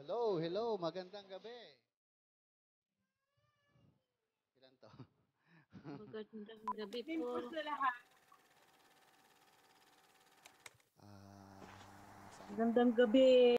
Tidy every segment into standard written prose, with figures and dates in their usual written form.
Hello, hello, magandang gabi. Ilan to? Magandang gabi po. Magandang gabi.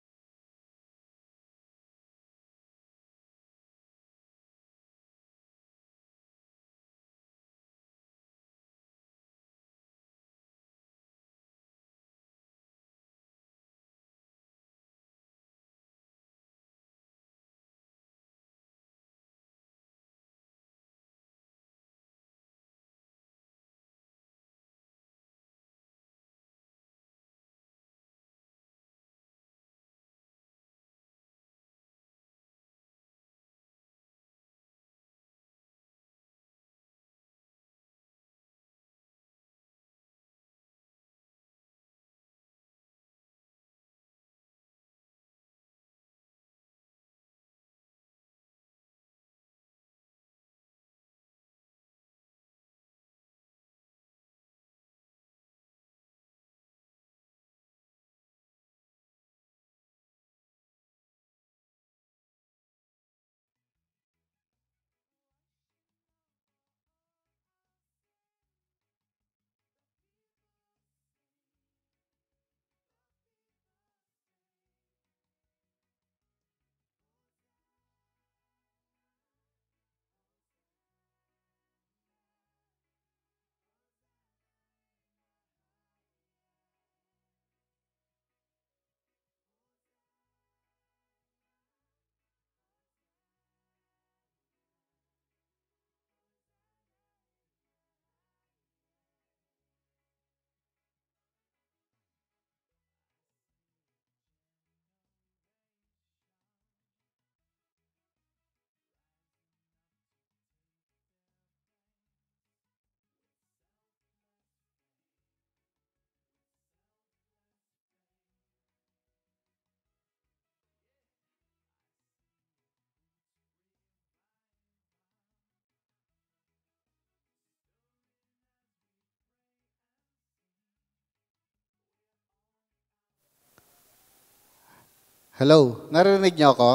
Hello, narinig niyo ako?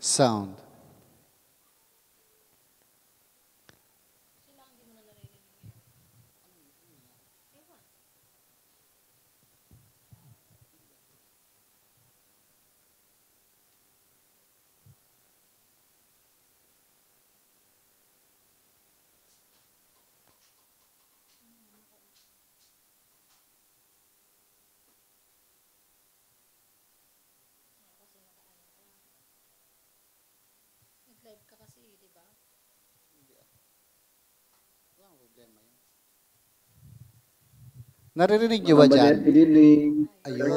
Sound. Nag-live ka kasi, di ba? Walang problema yun. Naririnig niyo ba dyan? Good evening. Ayun.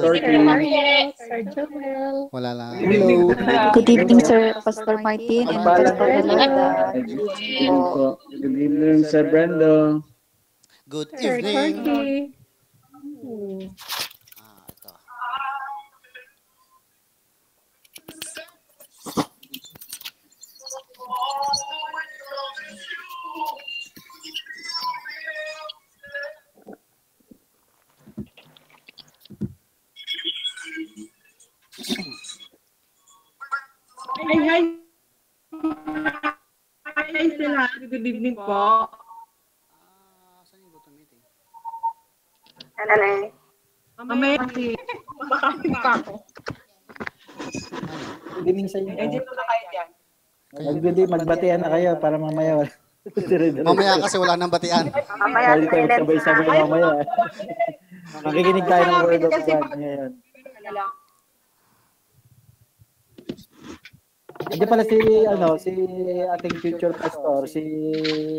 Sir Joel. Wala lang. Hello. Good evening, Sir Pastor Martin and Pastor Yolanda. Good evening po. Good evening, Sir Brando. Good Sir evening. Corky. Ito. Hi sila. Good evening po. Saan yung button meeting? Hello. Mamaya kasi makakapit pa ako. Good evening sa inyo. Eh, dito na kayo dyan. Magbatian na kayo para mamaya. Mamaya kasi wala nang batian. Mamaya Pwede tayo sabay-sabay mamaya. Makikinig tayo ng word of God ngayon. Hindi pala si ating future pastor, si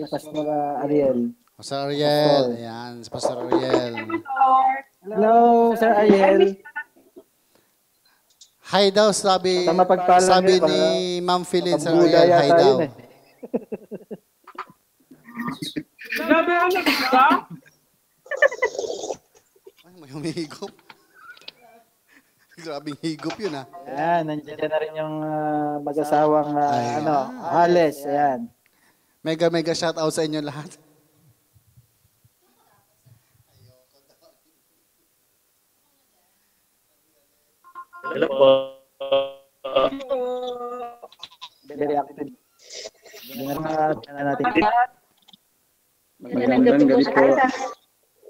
Pastor Ariel. Pastor Ariel. Ayan, si Pastor Ariel. Hello, Sir Ariel. Hi daw, sabi ni Ma'am Philin, Sir Buda Ariel, hi yata daw. yun eh. Grabe ang nagka. Ay, may humihigop. Grabing higop yun ah. Ayan, nandiyan na rin yung mag-asawang Ales. Ayan. Mega shout out sa inyo lahat. Hello po. Very active. Tingnan natin. Magandang gabi po.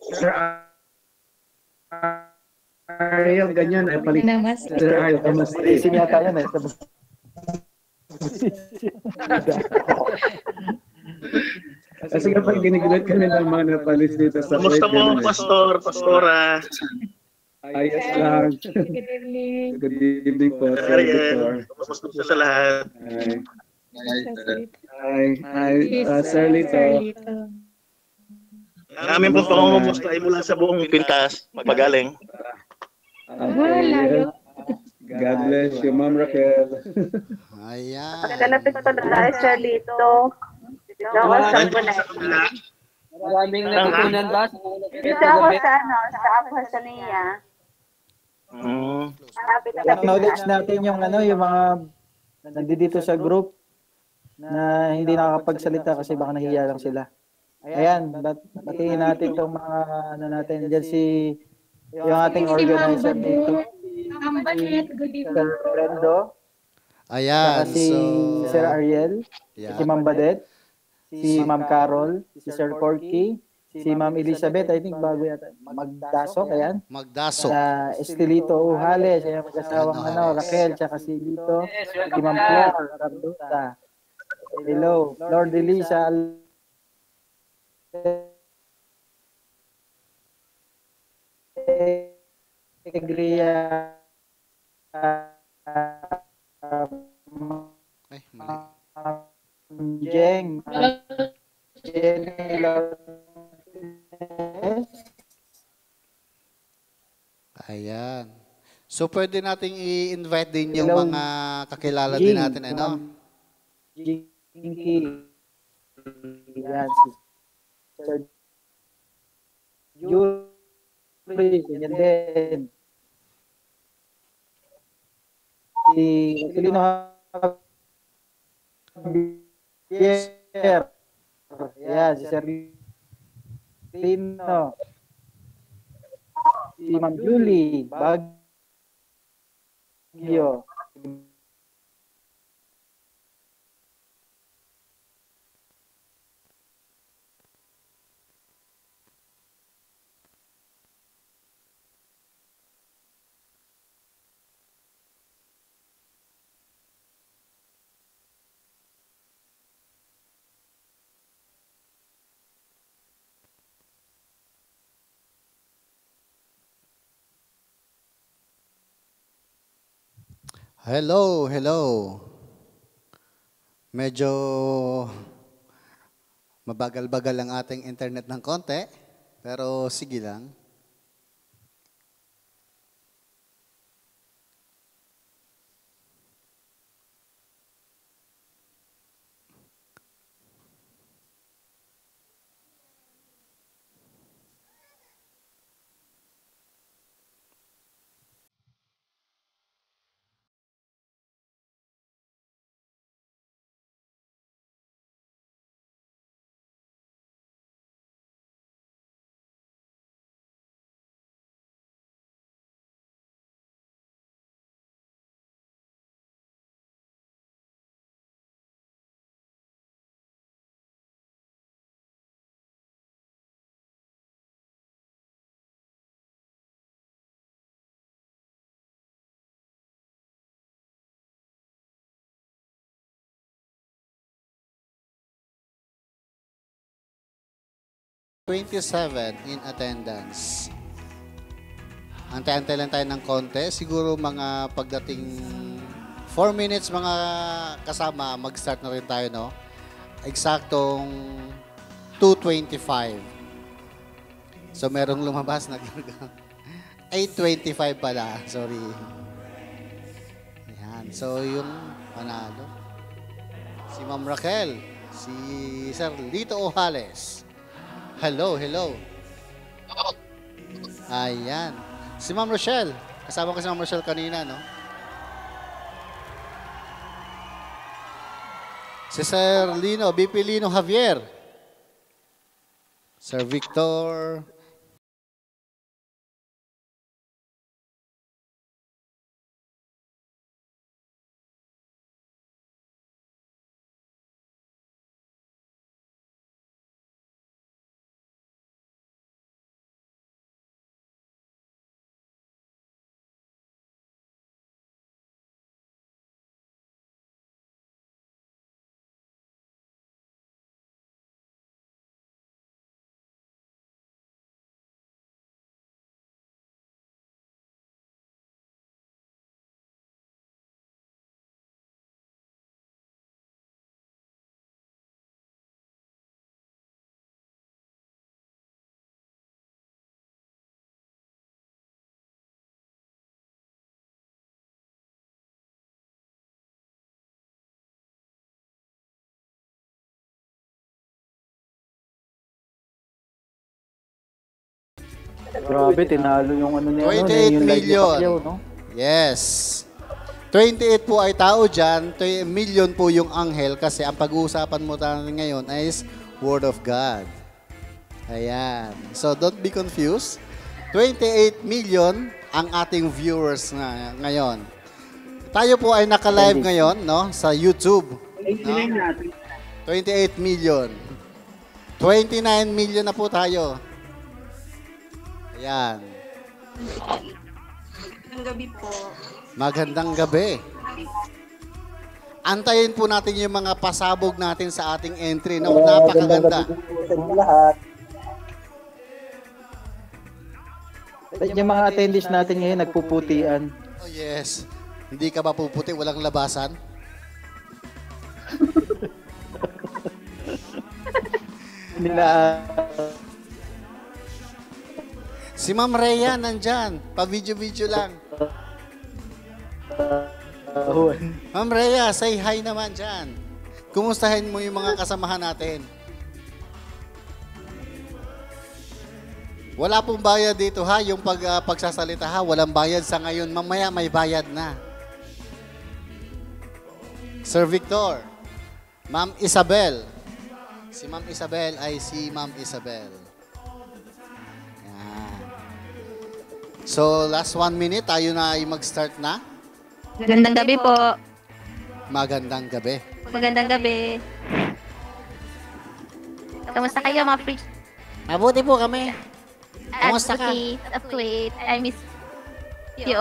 Sir Ariel, ganyan. Namaste. Sir Ariel, kamusta? Racing yata yan eh. Kasi kapag ginigulat kami ng mga napalis dito sa Kumusta mo, Pastor, Pastora? Ayos lang. Good evening. Good evening po, Sir Victor. Ariel, kumusta po sa lahat? Sir Lito. Ang aming pong pangungumusta ay mula sa buong pintas, magpagaling. God bless you, Ma'am Raquel. Ayan. Pagkalapit ko na tayo siya dito. Nakausap ko na. Maraming natutunan ba? Dito ako sa sa Apostania. Acknowledge natin yung yung mga nandito sa group na hindi nakakapagsalita kasi baka nahiya lang sila. Ayan, batiin natin itong mga natin. Diyan yung ating organizer dito. Good evening. Sir Brendo, Ayan. si Sir Ariel, Yeah. si Ma'am Badet, si Ma'am Carol, si Sir Corky, si Ma'am Elizabeth, I think bago yata, Magdasok, ayan. Magdasok. Estelito Uhale, siya yung mag-asawang Raquel, tsaka si Lito, si Ma'am Claire, Carduta. Hello, Lord Elisa, Alegria, Ay, mali. Jeng, Jenny Lopez. Ayan. So, pwede nating i-invite din yung Hello, mga kakilala Jing, din natin, ano? Jinky. Yan, si Sir Yuri, yan din. Si Aquilino Javier. Yan, si Sir Lino. Si Ma'am Julie Baguio. Hello, hello. Medyo mabagal-bagal ang ating internet ng konti, pero sige lang. ₱27 in attendance. Antay-antay lang tayo ng konti. Siguro mga pagdating 4 minutes mga kasama, mag-start na rin tayo, no? Eksaktong 2:25. So, merong lumabas na 8:25 pala. Sorry. Ayan. So, yung panalo. Si Ma'am Raquel. Si Sir Lito Ojales. Hello, hello. Ayan. Si Ma'am Rochelle. Kasama ko si Ma'am Rochelle kanina, no? Si Sir Lino, BP Lino Javier. Sir Victor. Grabe, tinalo yung ano niya. 28 yung live ni million. Pacquiao, no? Yes. 28 po ay tao dyan, million po yung anghel kasi ang pag-uusapan mo natin ngayon is Word of God. Ayan. So don't be confused. 28 million ang ating viewers ngayon. Tayo po ay naka-live ngayon, no, sa YouTube. No? 28 million. 29 million na po tayo. Ayan. Ang gabi po. Magandang gabi. Antayin po natin yung mga pasabog natin sa ating entry. No? Napakaganda. Lahat. Yung mga attendees natin ngayon nagpuputian. Oh yes. Hindi ka ba puputi? Walang labasan? Hindi na Si Ma'am Rhea nandyan. Pa-video-video lang. Ma'am Rhea, say hi naman dyan. Kumustahin mo yung mga kasamahan natin. Wala pong bayad dito ha, yung pagsasalita ha, walang bayad sa ngayon. Mamaya may bayad na. Sir Victor, Ma'am Isabel. Si Ma'am Isabel ay si Ma'am Isabel. Yan. So, last 1 minute, tayo na ay mag-start na. Magandang gabi po. Magandang gabi. Magandang gabi. Kamusta kayo mga preach? Mabuti po kami. Kamusta ka? Advocate of Kuwait. I miss you.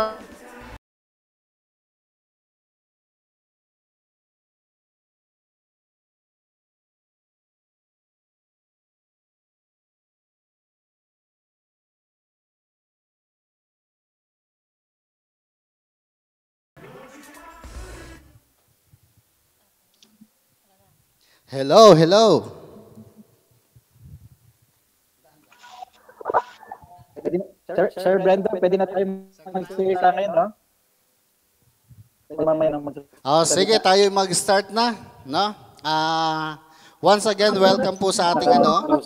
Hello, hello. Sir Brandon, pwede na tayo mag-salita ngayon, no? Pwede mamaya nang Oh, sige, tayo mag-start na, no? Once again, welcome po sa ating ano.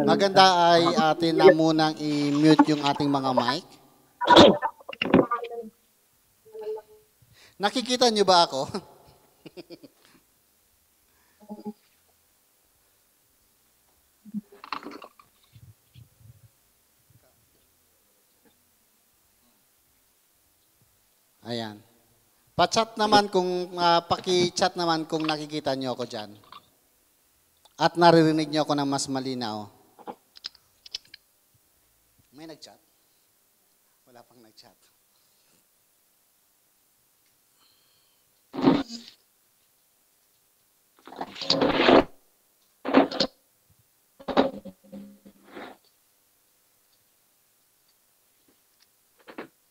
Maganda ay atin na munang i-mute yung ating mga mic. Nakikita niyo ba ako? Ayan. Pa-chat naman kung, paki-chat naman kung nakikita niyo ako dyan. At naririnig niyo ako ng mas malinaw. May nag-chat? Wala pang nag-chat.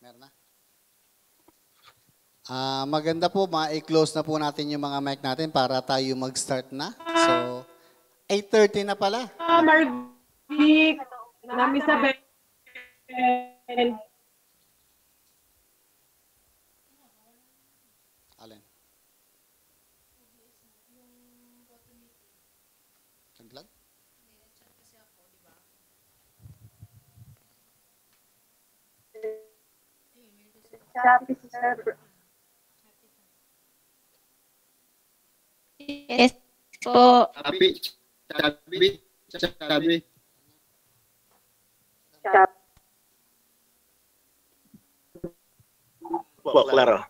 Meron na? Maganda po, i-close na po natin yung mga mic natin para tayo mag-start na. So, 8:30 na pala. Marvick, Ma'am Isabel. Alin? Naglag? Sabi si Sir. Yes po. Sabi. Po, klaro.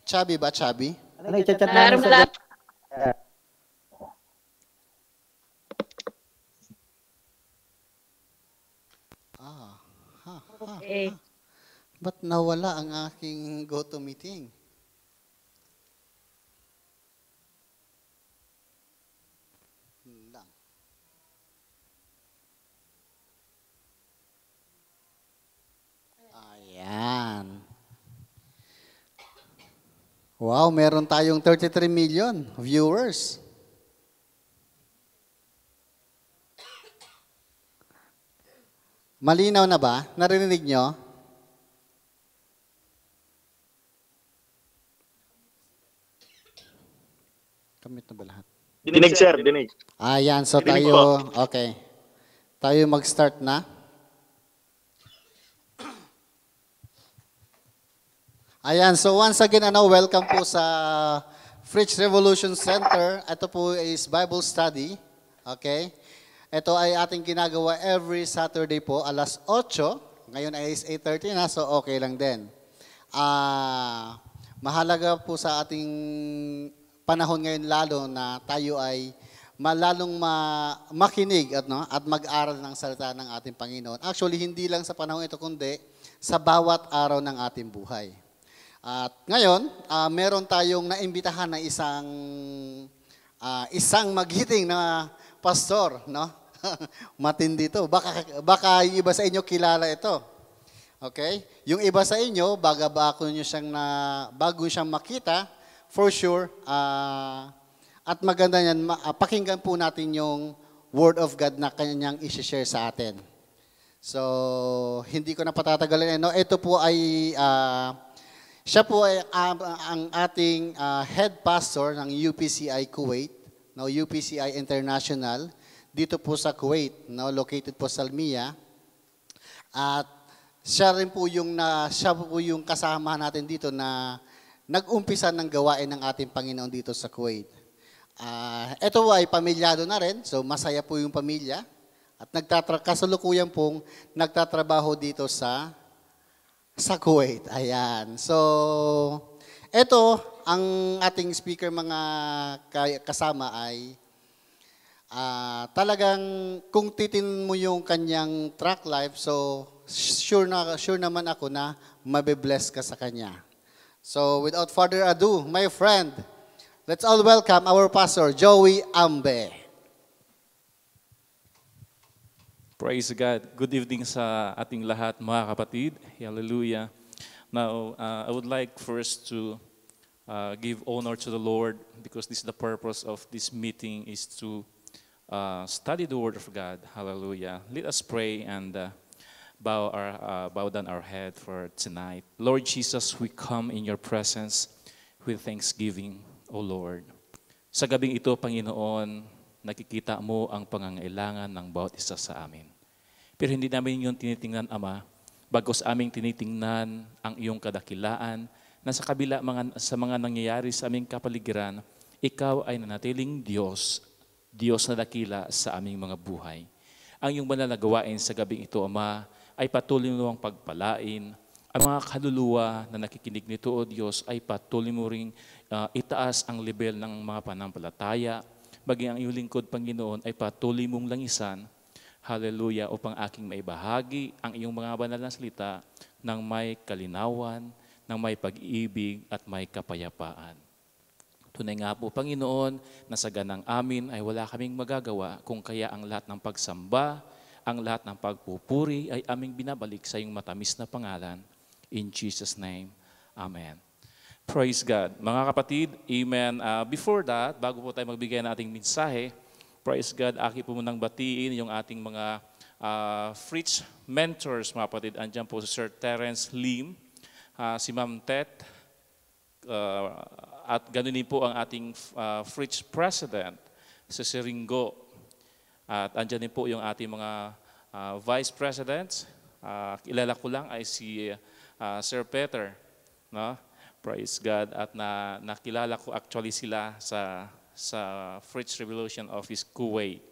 Chubby ba? Chubby? Ano, i-chat Laro namin na sa... Okay. Ba't nawala ang aking go-to meeting? Lang. Ayan. Wow, meron tayong 33 million viewers. Malinaw na ba? Narinig nyo? Kamit na ba lahat? Dinig, sir, dinig. Ayan, so Dinig tayo, okay. Tayo mag-start na. Ayan, so once again, welcome po sa Fritz Revolution Center. Ito po is Bible study. Okay? Ito ay ating ginagawa every Saturday po, alas 8. Ngayon ay is 8:30 na, so okay lang din. Mahalaga po sa ating panahon ngayon lalo na tayo ay malalong makinig at mag-aral ng salita ng ating Panginoon. Actually, hindi lang sa panahon ito, kundi sa bawat araw ng ating buhay. At ngayon, meron tayong naimbitahan na isang magiting na pastor, no? Matindi to. Baka yung iba sa inyo kilala ito. Okay? Yung iba sa inyo, bago siyang makita, for sure, at maganda niyan, pakinggan po natin yung Word of God na kanyang i-share sa atin. So, hindi ko na patatagalin. No? Ito po ay... siya po ay ang ating head pastor ng UPCI Kuwait, no, UPCI International, dito po sa Kuwait, no, located po sa Almia. At siya po yung kasama natin dito na nag-umpisa ng gawain ng ating Panginoon dito sa Kuwait. Ito ay pamilyado na rin, so masaya po yung pamilya. At kasalukuyan pong nagtatrabaho dito sa Kuwait. Ayan. So, ito, ang ating speaker mga kasama ay talagang kung titin mo yung kanyang track life, so sure naman ako na mabibless ka sa kanya. So, without further ado, my friend, let's all welcome our pastor, Joey Ambe. Praise God. Good evening sa ating lahat, mga kapatid. Hallelujah. Now, I would like first to give honor to the Lord because this is the purpose of this meeting is to study the Word of God. Hallelujah. Let us pray and bow down our head for tonight. Lord Jesus, we come in your presence with thanksgiving, O Lord. Sa gabing ito, Panginoon, nakikita mo ang pangangailangan ng bawat isa sa amin. Pero hindi namin yung tinitingnan, Ama, bagos aming tinitingnan ang iyong kadakilaan na sa kabila sa mga nangyayari sa aming kapaligiran, ikaw ay nanatiling Diyos, Diyos na dakila sa aming mga buhay. Ang iyong banal na gawain sa gabing ito, Ama, ay patuloy mo ang pagpalain. Ang mga kaluluwa na nakikinig nito, O Diyos, ay patuloy mo ring itaas ang level ng mga panampalataya. Maging ang iyong lingkod, Panginoon, ay patuloy mong langisan, hallelujah, upang aking maibahagi ang iyong mga banal na salita ng may kalinawan, ng may pag-ibig at may kapayapaan. Tunay nga po, Panginoon, na sa ganang amin ay wala kaming magagawa kung kaya ang lahat ng pagsamba, ang lahat ng pagpupuri ay aming binabalik sa iyong matamis na pangalan. In Jesus' name, Amen. Praise God. Mga kapatid, amen. Before that, bago po tayo magbigay ng ating mensahe, praise God, aki po munang batiin yung ating mga Fritz mentors, mga kapatid. Andiyan po si Sir Terence Lim, si Ma'am Tet, at ganun din po ang ating Fritz President, si Sir Ringo. At andyan din po yung ating mga Vice Presidents. Kilala ko lang ay si Sir Peter, no? Praise God. At nakilala ko actually sila sa Fritz Revolution Office, Kuwait.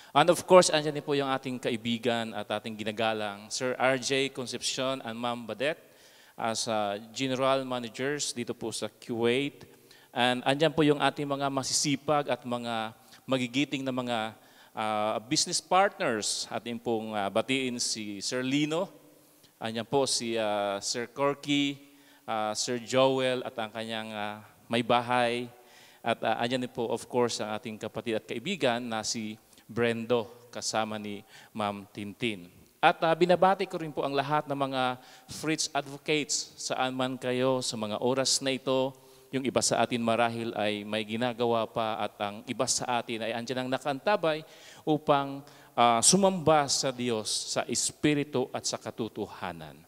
And of course, andyan din po yung ating kaibigan at ating ginagalang, Sir RJ Concepcion and Ma'am Badet as General Managers dito po sa Kuwait. And andyan po yung ating mga masisipag at mga magigiting na mga business partners. Atin pong batiin si Sir Lino, andyan po si Sir Corky, Sir Joel at ang kanyang may bahay. At andyan din po of course ang ating kapatid at kaibigan na si Brendo kasama ni Ma'am Tintin. At binabati ko rin po ang lahat ng mga Fritz advocates saan man kayo sa mga oras na ito. Yung iba sa atin marahil ay may ginagawa pa at ang iba sa atin ay andyan ang nakantabay upang sumamba sa Diyos sa Espiritu at sa katotohanan.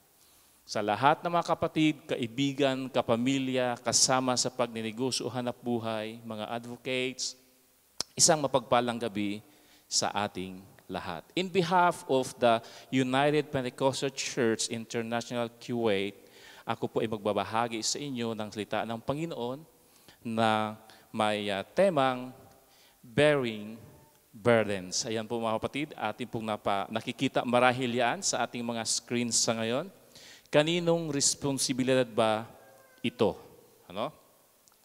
Sa lahat ng mga kapatid, kaibigan, kapamilya, kasama sa pagninegosyo o hanap buhay, mga advocates, isang mapagpalang gabi sa ating lahat. In behalf of the United Pentecostal Church International Kuwait, ako po ay magbabahagi sa inyo ng salita ng Panginoon na may temang bearing burdens. Ayan po mga kapatid, ating pong nakikita marahil yan sa ating mga screens sa ngayon. Kaninong responsibilidad ba ito? Ano?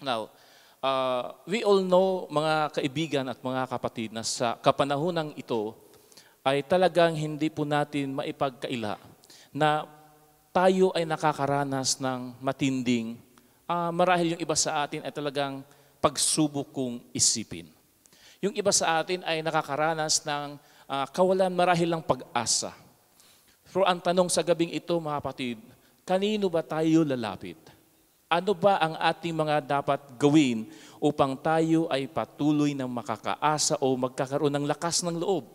Now, we all know mga kaibigan at mga kapatid na sa kapanahonang ito ay talagang hindi po natin maipagkaila na tayo ay nakakaranas ng matinding, marahil yung iba sa atin ay talagang pagsubok kong isipin. Yung iba sa atin ay nakakaranas ng kawalan marahil ng pag-asa. Pero ang tanong sa gabing ito mga kapatid, kanino ba tayo lalapit? Ano ba ang ating mga dapat gawin upang tayo ay patuloy ng makakaasa o magkakaroon ng lakas ng loob?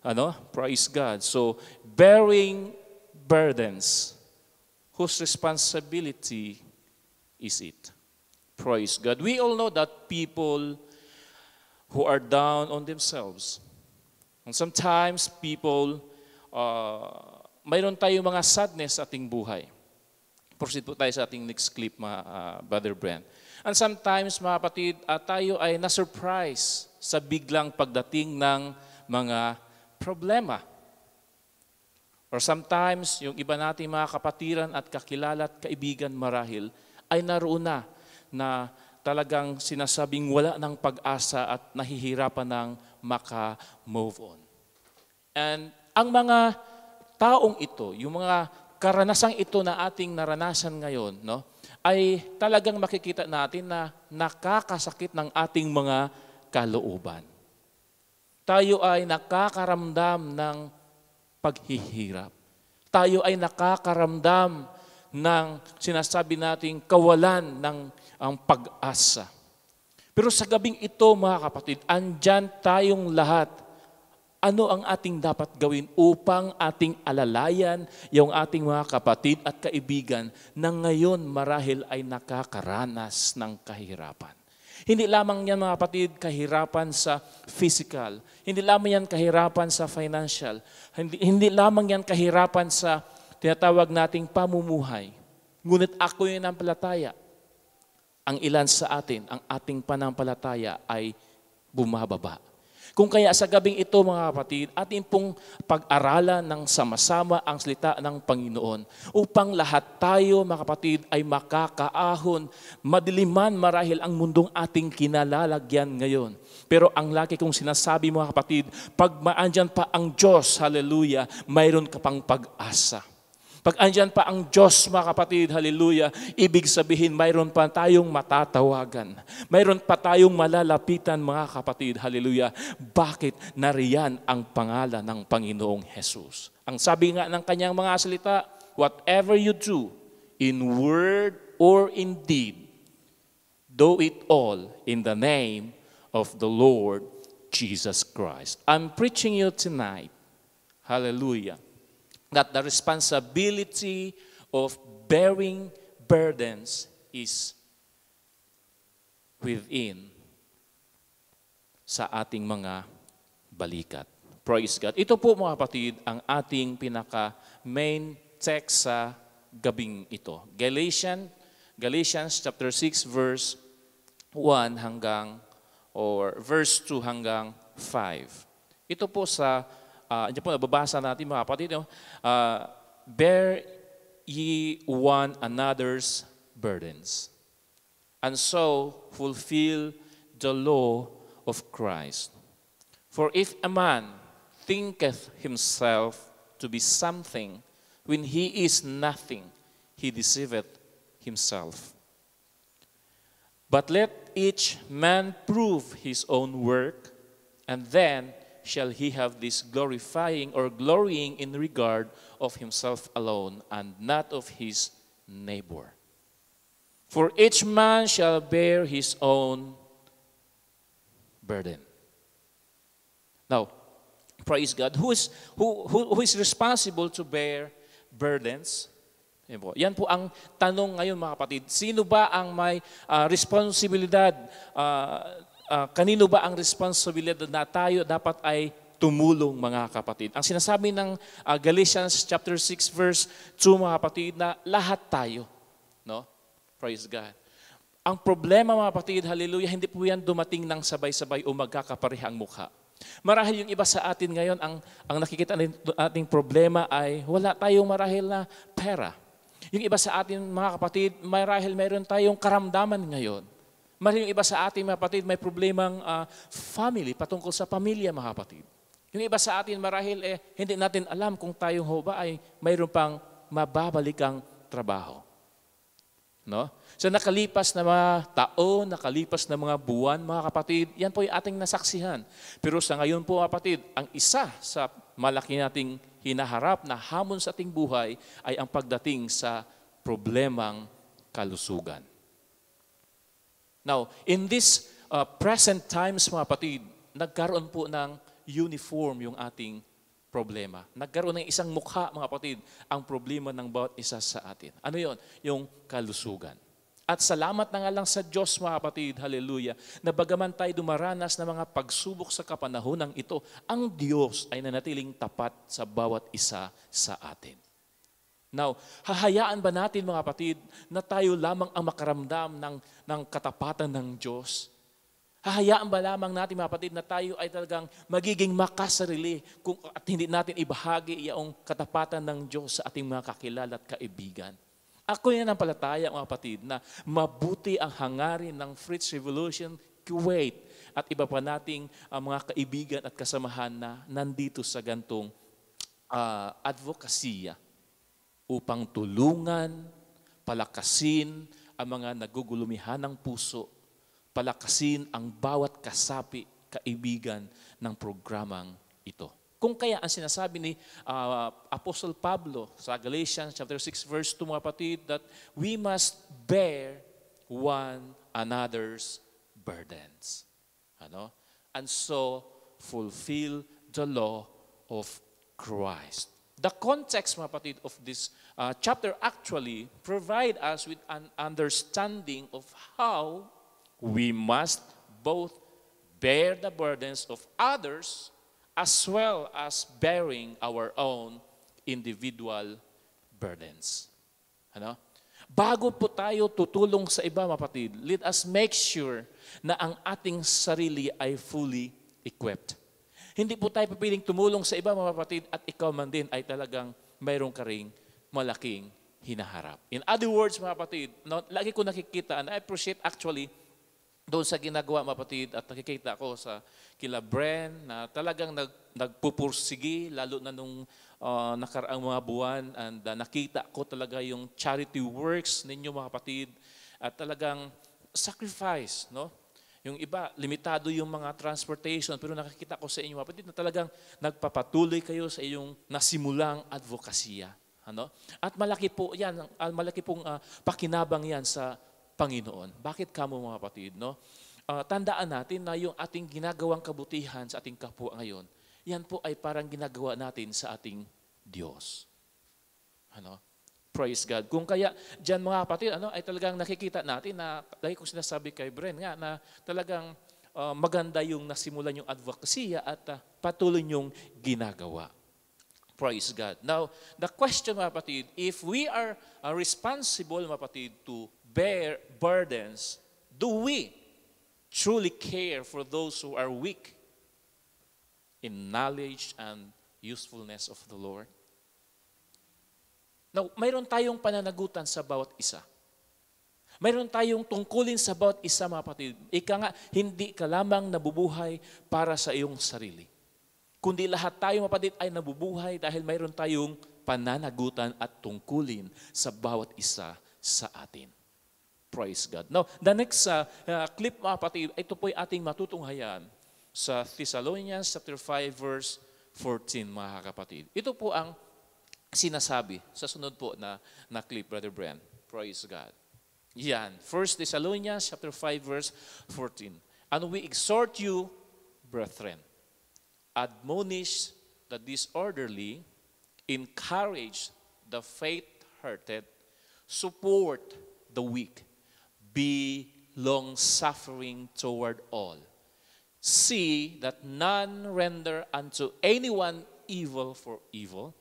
Ano? Praise God. So, bearing burdens, whose responsibility is it? Praise God. We all know that people who are down on themselves. And sometimes people, mayroon tayong mga sadness sa ating buhay. Proceed po tayo sa ating next clip, Brother Brent. And sometimes, mga kapatid, tayo ay na-surprise sa biglang pagdating ng mga problema. Or sometimes, yung iba nating mga kapatiran at kakilala at kaibigan marahil ay naroon na talagang sinasabing wala ng pag-asa at nahihirapan ng maka-move on. And ang mga taong ito, yung mga karanasang ito na ating naranasan ngayon, no, ay talagang makikita natin na nakakasakit ng ating mga kalooban. Tayo ay nakakaramdam ng paghihirap. Tayo ay nakakaramdam ng sinasabi nating kawalan ng ang pag-asa. Pero sa gabing ito, mga kapatid, andyan tayong lahat. Ano ang ating dapat gawin upang ating alalayan yung ating mga kapatid at kaibigan na ngayon marahil ay nakakaranas ng kahirapan? Hindi lamang yan, mga kapatid, kahirapan sa physical. Hindi lamang yan kahirapan sa financial. Hindi lamang yan kahirapan sa tinatawag nating pamumuhay. Ngunit ako yung nampalataya. Ang ilan sa atin, ang ating panampalataya ay bumababa. Kung kaya sa gabing ito, mga kapatid, ating pong pag-aralan ng sama-sama ang salita ng Panginoon upang lahat tayo, mga kapatid, ay makakaahon. Madiliman marahil ang mundong ating kinalalagyan ngayon. Pero ang lagi kong sinasabi, mga kapatid, pag maandyan pa ang Diyos, hallelujah, mayroon ka pang pag-asa. Pag andyan pa ang Diyos, mga kapatid, hallelujah, ibig sabihin mayroon pa tayong matatawagan. Mayroon pa tayong malalapitan, mga kapatid, hallelujah. Bakit? Nariyan ang pangalan ng Panginoong Jesus. Ang sabi nga ng kanyang mga salita, whatever you do, in word or in deed, do it all in the name of the Lord Jesus Christ. I'm preaching you tonight, hallelujah, that the responsibility of bearing burdens is within sa ating mga balikat. Praise God. Ito po, mga kapatid, ang ating pinaka-main text sa gabing ito. Galatians chapter 6 verse 1 hanggang or verse 2 hanggang 5. Ito po sa diyan po nababasa natin, mga kapatid, bear ye one another's burdens, and so fulfill the law of Christ. For if a man thinketh himself to be something when he is nothing, he deceiveth himself. But let each man prove his own work, and then shall he have this glorifying or glorying in regard of himself alone and not of his neighbor. For each man shall bear his own burden. Now, praise God. Who is responsible to bear burdens? Yan po ang tanong ngayon, mga kapatid. Sino ba ang may responsibilidad? Kanino ba ang responsibilidad na tayo dapat ay tumulong, mga kapatid? Ang sinasabi ng Galatians chapter 6 verse 2, mga kapatid, na lahat tayo. No? Praise God. Ang problema mga kapatid, hallelujah, hindi po yan dumating ng sabay-sabay o magkakaparehang mukha. Marahil yung iba sa atin ngayon, ang nakikita ating problema ay wala tayong marahil na pera. Yung iba sa atin mga kapatid, marahil mayroon tayong karamdaman ngayon. Marahil yung iba sa atin mga kapatid, may problemang family, patungkol sa pamilya mga kapatid. Yung iba sa atin marahil hindi natin alam kung tayong ba ay mayroon pang mababalikang trabaho. No? So nakalipas na mga taon, nakalipas na mga buwan, mga kapatid, yan po yung ating nasaksihan. Pero sa ngayon po, kapatid, ang isa sa malaki nating hinaharap na hamon sa ating buhay ay ang pagdating sa problemang kalusugan. Now, in this present times, mga kapatid, nagkaroon po ng uniform yung ating problema. Nagkaroon ng isang mukha, mga kapatid, ang problema ng bawat isa sa atin. Ano yon? Yung kalusugan. At salamat na nga lang sa Diyos, mga kapatid, hallelujah, na bagaman tayo dumaranas ng mga pagsubok sa kapanahonang ito, ang Diyos ay nanatiling tapat sa bawat isa sa atin. Now, hahayaan ba natin, mga kapatid, na tayo lamang ang makaramdam ng katapatan ng Diyos? Hahayaan ba lamang natin, mga kapatid, na tayo ay talagang magiging makasarili at hindi natin ibahagi iyong katapatan ng Diyos sa ating mga kakilala at kaibigan? Ako yan ang palataya, mga kapatid, na mabuti ang hangarin ng Fritz Revolution Kuwait at iba pa nating mga kaibigan at kasamahan na nandito sa gantong advokasya upang tulungan, palakasin ang mga nagugulumihan ng puso, palakasin ang bawat kasapi, kaibigan ng programang ito. Kung kaya ang sinasabi ni Apostle Pablo sa Galatians chapter 6 verse 2, mga kapatid, that we must bear one another's burdens. Ano? And so fulfill the law of Christ. The context, mga kapatid, of this chapter actually provide us with an understanding of how we must both bear the burdens of others as well as bearing our own individual burdens. Ano? Bago po tayo tutulong sa iba, mga kapatid, let us make sure na ang ating sarili ay fully equipped. Hindi po tayo pipiling tumulong sa iba, mga kapatid, at ikaw man din ay talagang mayroon ka ring malaking hinaharap. In other words, mga kapatid, lagi ko nakikita, and I appreciate actually doon sa ginagawa, mga kapatid, at nakikita ko sa kila Bren na talagang nagpupursigi, lalo na nung nakaraang mga buwan, and nakita ko talaga yung charity works ninyo, mga kapatid, at talagang sacrifice, no? Yung iba, limitado yung mga transportation, pero nakikita ko sa inyo, mga kapatid, na talagang nagpapatuloy kayo sa iyong nasimulang advokasya. Ano? At malaki po yan, malaki pong pakinabang yan sa Panginoon. Bakit kamo, mga kapatid? No? Tandaan natin na yung ating ginagawang kabutihan sa ating kapwa ngayon, yan po ay parang ginagawa natin sa ating Diyos. Ano? Praise God. Kung kaya dyan, mga kapatid, ay talagang nakikita natin na, dahil kung sinasabi kay Bren nga, na talagang maganda yung nasimulan yung advocacy at patuloy yung ginagawa. Praise God. Now, the question, mga kapatid, if we are responsible, mga kapatid, to bear burdens, do we truly care for those who are weak in knowledge and usefulness of the Lord? Now, mayroon tayong pananagutan sa bawat isa. Mayroon tayong tungkulin sa bawat isa, mga kapatid. Ika nga, hindi ka lamang nabubuhay para sa iyong sarili. Kundi lahat tayo, mga kapatid, ay nabubuhay dahil mayroon tayong pananagutan at tungkulin sa bawat isa sa atin. Praise God. Now, the next clip, mga kapatid, ito po ay ating matutunghayan sa Thessalonians chapter 5 verse 14, mga kapatid. Ito po ang sinasabi sa sunod po na clip, Brother Bren. Praise God. Yan. 1 Thessalonians chapter 5 verse 14. And we exhort you, brethren, admonish the disorderly, encourage the faint-hearted, support the weak, be long-suffering toward all. See that none render unto anyone evil for evil,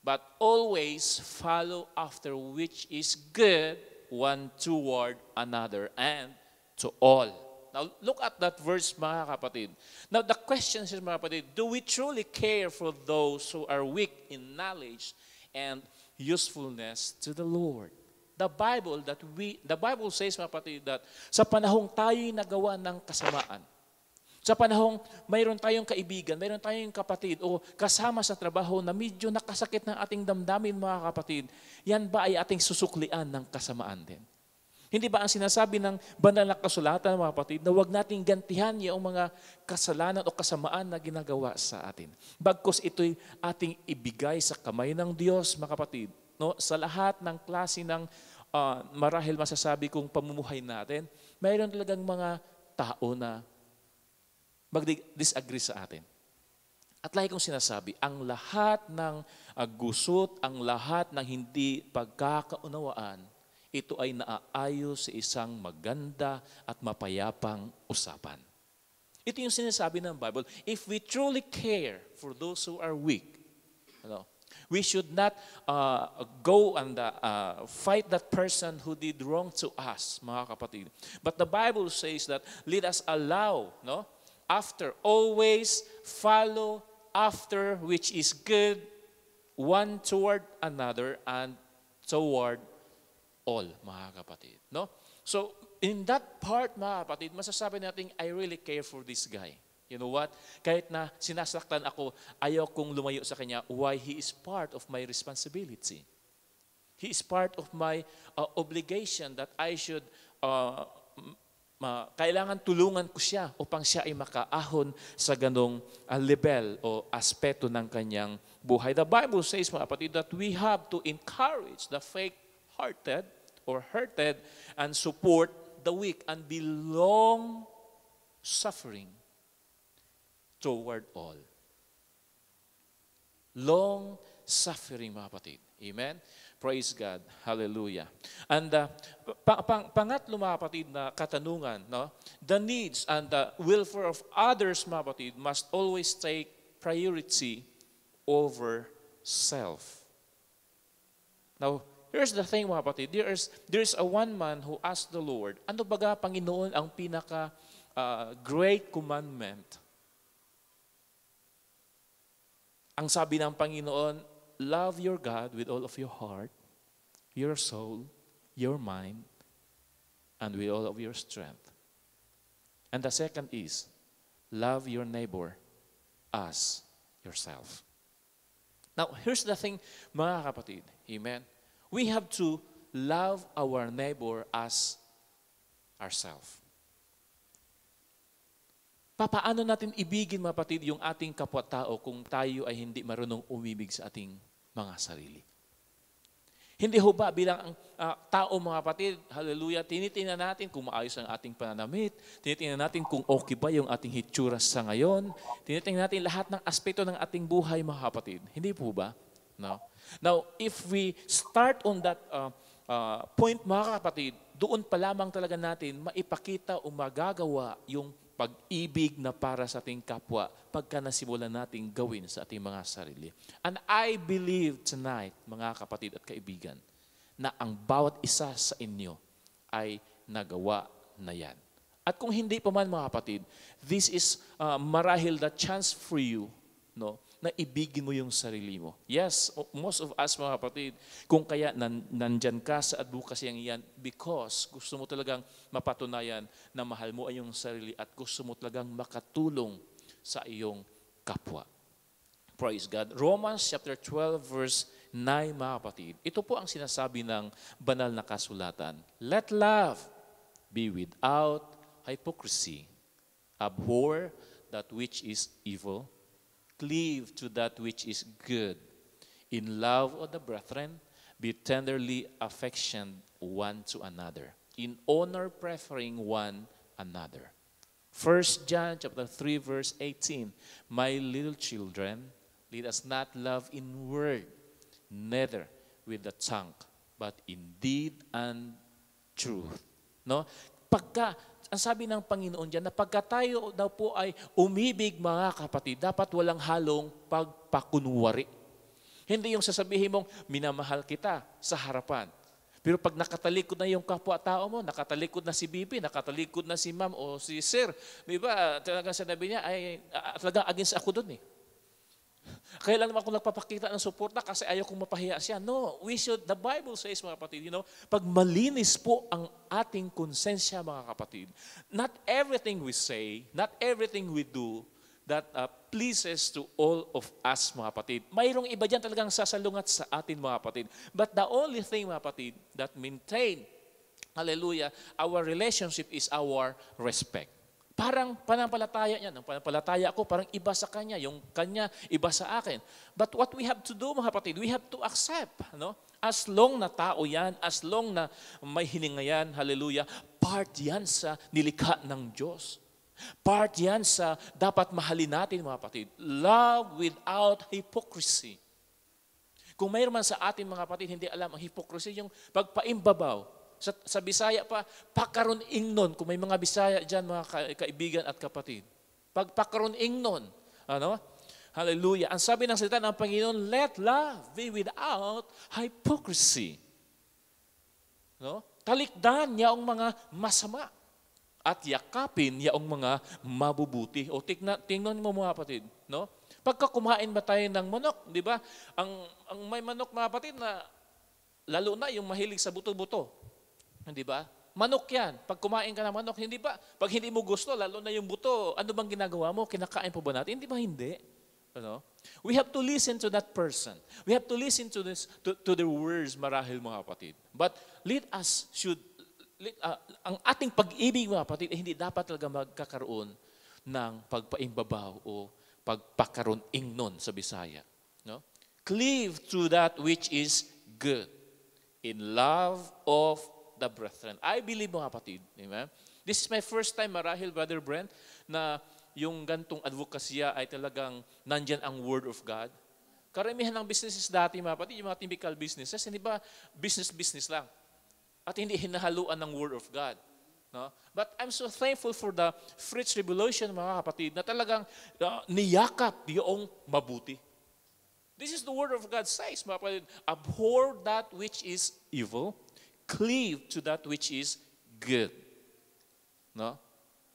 but always follow after which is good, one toward another and to all. Now, look at that verse, mga kapatid. Now, the question is, mga kapatid, do we truly care for those who are weak in knowledge and usefulness to the Lord? The Bible says, mga kapatid, that sa panahong tayo'y nagawa ng kasamaan, sa panahong mayroon tayong kaibigan, mayroon tayong kapatid o kasama sa trabaho na medyo nakasakit ng ating damdamin, mga kapatid, yan ba ay ating susuklian ng kasamaan din? Hindi ba ang sinasabi ng banal na kasulatan, mga kapatid, na huwag nating gantihan yung mga kasalanan o kasamaan na ginagawa sa atin? Bagkus ito'y ating ibigay sa kamay ng Diyos, mga kapatid. No? Sa lahat ng klase ng marahil masasabi kong pamumuhay natin, mayroon talagang mga tao na mag-disagree sa atin. At lagi kong sinasabi, ang lahat ng gusot, ang lahat ng hindi pagkakaunawaan, ito ay naaayos sa isang maganda at mapayapang usapan. Ito yung sinasabi ng Bible. If we truly care for those who are weak, we should not go and fight that person who did wrong to us, mga kapatid. But the Bible says that let us allow, always follow after which is good, one toward another and toward all, mga kapatid. No? So, in that part, mga kapatid, masasabi natin, I really care for this guy. You know what? Kahit na sinasaktan ako, ayaw kong lumayo sa kanya. Why? He is part of my responsibility. He is part of my obligation that I should kailangan tulungan ko siya upang siya ay makaahon sa ganong level o aspeto ng kanyang buhay. The Bible says, mga kapatid, that we have to encourage the faint-hearted or hurted and support the weak and be long-suffering toward all. Long-suffering, mga kapatid. Amen? Praise God. Hallelujah. And pangatlo, mga kapatid, na katanungan, the needs and the welfare of others, mga kapatid, must always take priority over self. Now, here's the thing, mga kapatid. There's a one man who asked the Lord, ano baga, Panginoon, ang pinaka great commandment? Ang sabi ng Panginoon, love your God with all of your heart, your soul, your mind, and with all of your strength. And the second is, love your neighbor as yourself. Now, here's the thing, mga kapatid. Amen? We have to love our neighbor as ourselves. Paano natin ibigin, mga kapatid, yung ating kapwa-tao kung tayo ay hindi marunong umibig sa ating mga sarili? Hindi ho ba bilang tao, mga kapatid, hallelujah, tinitingnan natin kung maayos ang ating pananamit, tinitingnan natin kung okay ba yung ating hitsura sa ngayon, tinitingnan natin lahat ng aspeto ng ating buhay, mga kapatid. Hindi po ba? No? Now, if we start on that point, mga kapatid, doon pa lamang talaga natin maipakita o magagawa yung pag-ibig na para sa ating kapwa pagka nasimulan nating gawin sa ating mga sarili. And I believe tonight, mga kapatid at kaibigan, na ang bawat isa sa inyo ay nagawa na yan. At kung hindi pa man, mga kapatid, this is marahil the chance for you, na ibigin mo yung sarili mo. Yes, most of us, mga kapatid, kung kaya nandyan ka sa advocacy yan, because gusto mo talagang mapatunayan na mahal mo ay yung sarili at gusto mo talagang makatulong sa iyong kapwa. Praise God. Romans chapter 12 verse 9, mga kapatid. Ito po ang sinasabi ng banal na kasulatan. Let love be without hypocrisy. Abhor that which is evil. Cleave to that which is good. In love of the brethren, be tenderly affectioned one to another. In honor preferring one another. 1 John chapter 3 verse 18. My little children, let us not love in word, neither with the tongue, but in deed and truth. No? Ang sabi ng Panginoon dyan, na pagka tayo daw po ay umibig, mga kapatid, dapat walang halong pagpakunwari. Hindi yung sasabihin mong, minamahal kita sa harapan. Pero pag nakatalikod na yung kapwa-tao mo, nakatalikod na si Bibi, nakatalikod na si Ma'am o si Sir, di ba, talagang sinabi niya, ay talagang against ako dun eh. Kaya lang naman ako nagpapakita ng suporta kasi ayaw kong mapahiya siya. No, the Bible says, mga kapatid, pag malinis po ang ating konsensya, mga kapatid, not everything we say, not everything we do, that pleases to all of us, mga kapatid. Mayroong iba dyan talagang sasalungat sa atin, mga kapatid. But the only thing, mga kapatid, that maintain, hallelujah, our relationship is our respect. Parang panampalataya niya. Ang panampalataya ko, parang iba sa kanya. Yung kanya, iba sa akin. But what we have to do, mga kapatid, we have to accept. As long na tao yan, as long na may hininga yan, hallelujah, part yan sa nilikha ng Diyos. Part yan sa dapat mahalin natin, mga kapatid. Love without hypocrisy. Kung mayroon man sa atin, mga kapatid, hindi alam ang hypocrisy, yung pagpaimbabaw. Sa Bisaya pa, pakaron ingnon. Kung may mga Bisaya dyan, mga kaibigan at kapatid. Pagpakaron ingnon. Hallelujah. Ang sabi ng salita ng Panginoon, let love be without hypocrisy. Talikdan niya ang mga masama at yakapin niya ang mga mabubuti. O tingnan mo, mga kapatid. Pagka kumain ba tayo ng manok, di ba? Ang may manok, mga kapatid, na lalo na yung mahilig sa buto-buto. Hindi ba? Manok yan. Pag kumain ka ng manok, hindi ba? Pag hindi mo gusto, lalo na yung buto, ano bang ginagawa mo? Kinakain po ba natin? Hindi ba hindi? We have to listen to that person. We have to listen to the words, marahil, mga kapatid. But ang ating pag-ibig, mga kapatid, hindi dapat talaga magkakaroon ng pagpaimbabaw o pagpakaroon ingnon sa Bisaya. Cleave to that which is good in love of the brethren. I believe, mga kapatid, amen? This is my first time, marahil, Brother Brent, na yung gantong advokasya ay talagang nandyan ang Word of God. Karamihan ng businesses dati, mga kapatid, yung mga typical businesses, hindi ba business lang? At hindi hinahaluan ng Word of God. But I'm so thankful for the Fritz Revolution, mga kapatid, na talagang niyakap yung mabuti. This is the Word of God says, mga kapatid, abhor that which is evil, cleave to that which is good.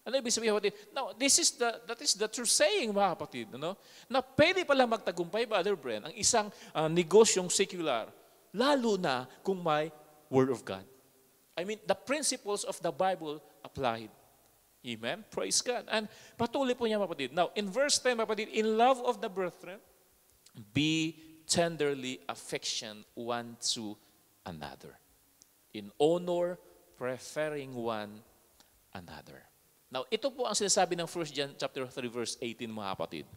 Ano ibig sabihin, kapatid? Now, that is the true saying, mga kapatid. Na pwede pala magtagumpay, Brother Brent, ang isang negosyong secular, lalo na kung may Word of God. I mean, the principles of the Bible applied. Amen? Praise God. And patuloy po niya, mga kapatid. Now, in verse 10, mga kapatid, in love of the brethren, be tenderly affection one to another. In honor, preferring one another. Now, ito po ang sinasabi ng 1 John chapter 3, verse 18, mga kapatid.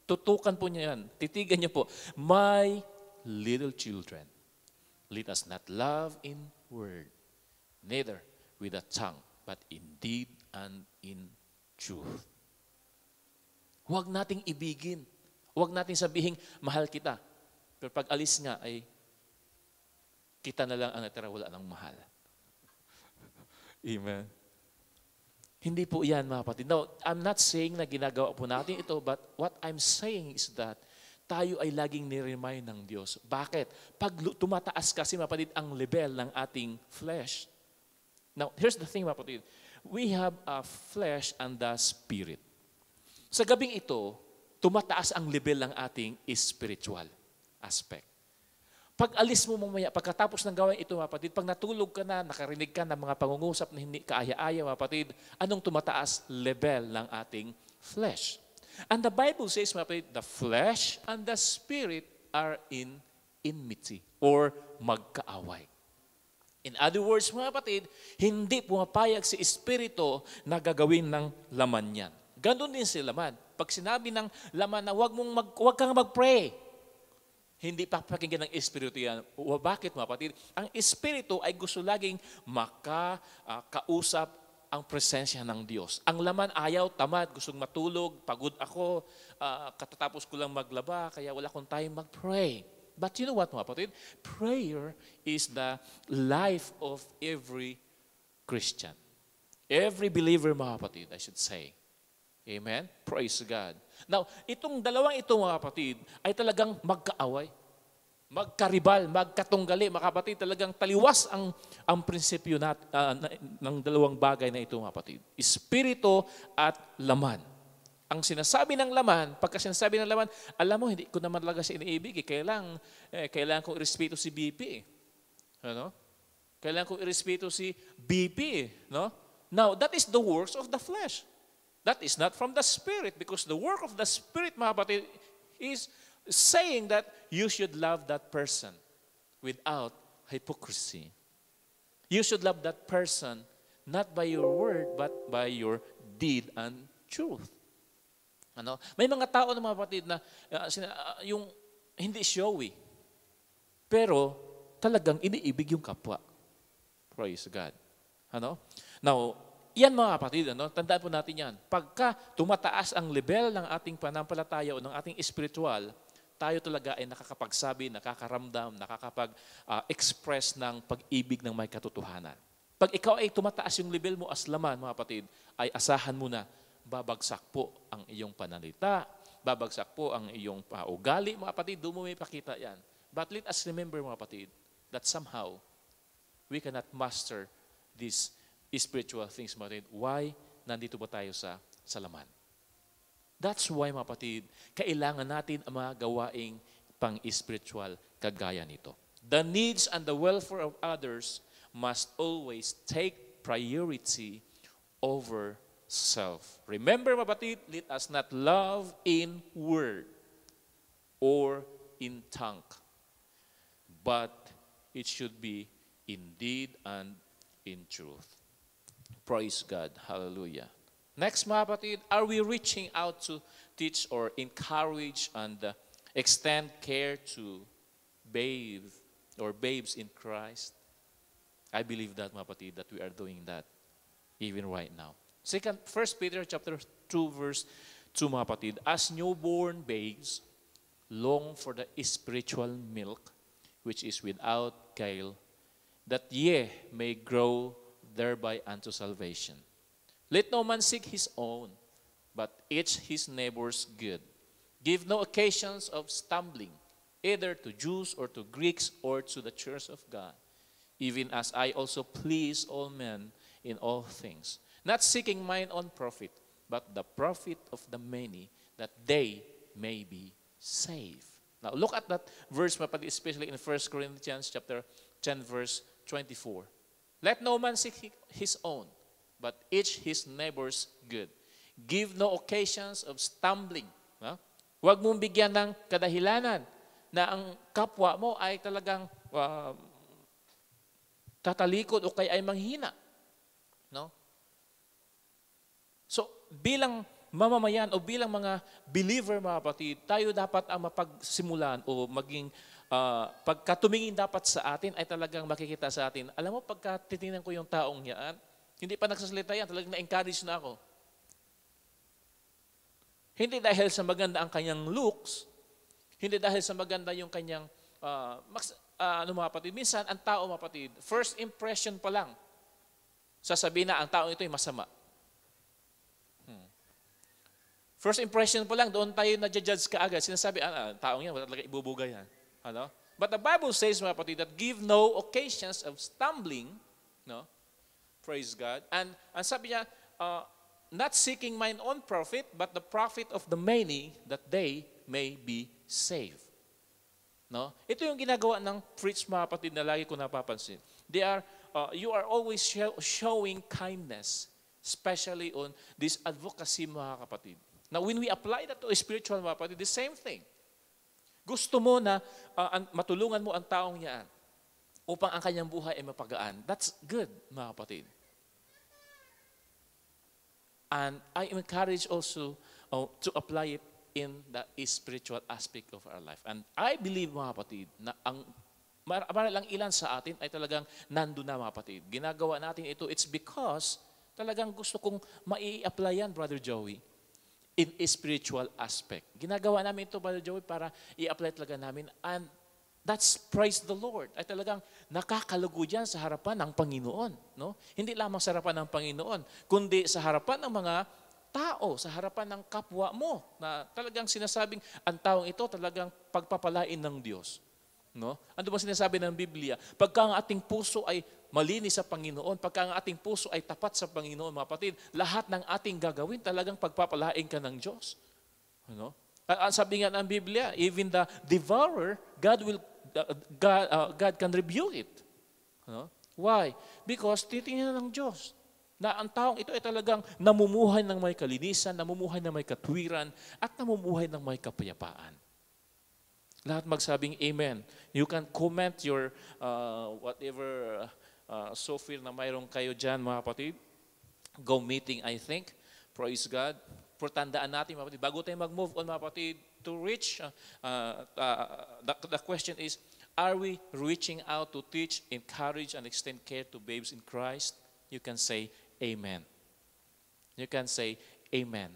Tutukan po niya yan. Titigan niya po, my little children, let us not love in word, neither with the tongue, but in deed and in truth. Huwag nating ibigin. Huwag nating sabihin, mahal kita. Pero pag alis nga ay kita na lang ang natira, wala ng mahal. Amen. Hindi po yan, mga kapatid. Now, I'm not saying na ginagawa po natin ito, but what I'm saying is that tayo ay laging niremind ng Diyos. Bakit? Pag tumataas kasi, mga kapatid, ang level ng ating flesh. Now, here's the thing, mga kapatid. We have a flesh and a spirit. Sa gabing ito, tumataas ang level ng ating spiritual aspect. Pag alis mo mamaya, pagkatapos ng gawin ito, mga kapatid, pag natulog ka na, nakarinig ka ng mga pangungusap na hindi kaaya-aya, mga kapatid, anong tumataas? Level ng ating flesh. And the Bible says, mga kapatid, the flesh and the spirit are in enmity or magkaaway. In other words, mga kapatid, hindi pumapayag si Espiritu na gagawin ng laman yan. Ganon din si laman. Pag sinabi ng laman na huwag kang mag-pray, hindi papakinggan ng Espiritu yan. Bakit, mga kapatid? Ang Espiritu ay gusto laging makausap ang presensya ng Diyos. Ang laman ayaw, tamad, gustong matulog, pagod ako, katatapos ko lang maglaba, kaya wala akong time mag-pray. But you know what, mga kapatid? Prayer is the life of every Christian. Every believer, mga kapatid, I should say. Amen? Praise God. Now, itong dalawang ito, mga kapatid, ay talagang magkaaway. magkaribal, magkatunggali, mga kapatid, talagang taliwas ang prinsipyo ng dalawang bagay na ito, mga kapatid. Espiritu at laman. Ang sinasabi ng laman, pagka sinasabi ng laman, alam mo, hindi ko naman talaga siya iniibig. Kailangan kong irespeto si BP. Ano? Kailangan kong irespeto si BP. No? Now, that is the works of the flesh. That is not from the Spirit, because the work of the Spirit, mga kapatid, is saying that you should love that person without hypocrisy. You should love that person not by your word but by your deed and truth. Ano? May mga tao na mga kapatid na yung hindi showy, pero talagang iniibig yung kapwa. Praise God. Ano? Now, yan mga kapatid, tandaan po natin yan. Pagka tumataas ang level ng ating panampalataya o ng ating spiritual, tayo talaga ay nakakapagsabi, nakakaramdam, nakakapag-express ng pag-ibig ng may katotohanan. Pag ikaw ay tumataas yung level mo as laman, mga kapatid, ay asahan mo na, babagsak po ang iyong pananalita, babagsak po ang iyong ugali, mga kapatid, doon mo may pakita yan. But let us remember, mga kapatid, that somehow, we cannot master these spiritual things, mga kapatid. Why? Nandito ba tayo sa laman? That's why, mga kapatid, kailangan natin ang mga gawaing pang-spiritual kagaya nito. The needs and the welfare of others must always take priority over self. Remember, mga kapatid, let us not love in word or in tongue, but it should be in deed and in truth. Praise God. Hallelujah. Next, mga kapatid, are we reaching out to teach or encourage and extend care to babes in Christ? I believe that, mga kapatid, that we are doing that even right now. 1 Peter chapter 2, verse 2, mga kapatid, as newborn babes, long for the spiritual milk, which is without guile, that ye may grow thereby unto salvation. Let no man seek his own, but each his neighbor's good. Give no occasions of stumbling, either to Jews or to Greeks or to the church of God, even as I also please all men in all things, not seeking mine own profit, but the profit of the many, that they may be saved. Now look at that verse, especially in 1 Corinthians chapter 10, verse 24. Let no man seek his own, but each his neighbor's good. Give no occasions of stumbling. Huwag mong bigyan ng kadahilanan na ang kapwa mo ay talagang tatalikod o kaya ay manghina. No? So, bilang mamamayan o bilang mga believer, mga kapatid, tayo dapat ang mapagsimulan o maging pagka tumingin dapat sa atin ay talagang makikita sa atin. Alam mo, pagka titingnan ko yung taong yan, hindi pa nagsasalita yan, talagang na-encourage na ako. Hindi dahil sa maganda ang kanyang looks, hindi dahil sa maganda yung kanyang, mga kapatid, minsan ang tao, mga kapatid, first impression pa lang, sasabihin na ang taong ito ay masama. First impression pa lang, doon tayo na-judge kaagad. Sinasabi, taong yan, wala talaga ibubuga yan. Ano? But the Bible says, mga kapatid, that give no occasions of stumbling, no? Praise God. And sabi niya, not seeking mine own profit, but the profit of the many, that they may be saved. No? Ito yung ginagawa ng preach, mga kapatid, na lagi ko napapansin. You are always showing kindness, especially on this advocacy, mga kapatid. Now, when we apply that to spiritual, mga kapatid, the same thing. Gusto mo na matulungan mo ang taong yan upang ang kanyang buhay ay mapagaan. That's good, mga kapatid. And I encourage also to apply it in the spiritual aspect of our life. And I believe, mga kapatid, na lang ilan sa atin ay talagang nandun na, mga kapatid. Ginagawa natin ito, it's because talagang gusto kong mai-apply yan, Brother Joey, in a spiritual aspect. Ginagawa namin ito, Brother Joey, para i-apply talaga namin. And that's praise the Lord. Ay talagang nakakalugo dyan sa harapan ng Panginoon. No? Hindi lamang sa harapan ng Panginoon, kundi sa harapan ng mga tao, sa harapan ng kapwa mo, na talagang sinasabing ang taong ito talagang pagpapalain ng Diyos. No? Ano ba sinasabi ng Biblia? Pagka ang ating puso ay malinis sa Panginoon, pagka ang ating puso ay tapat sa Panginoon, mga kapatid, lahat ng ating gagawin talagang pagpapalain ka ng Diyos. Ano? Ang sabi nga ng Biblia, even the devourer, God can rebuke it. Ano? Why? Because titingnan ng Diyos na ang taong ito ay talagang namumuhay ng may kalinisan, namumuhay ng may katwiran, at namumuhay ng may kapayapaan. Lahat magsabing amen. You can comment your whatever software na mayroon kayo dyan, mga kapatid. Go meeting, I think. Praise God. Tandaan natin, mga kapatid, bago tayo mag-move on, mga kapatid, to reach, the question is, are we reaching out to teach, encourage, and extend care to babes in Christ? You can say amen. You can say amen.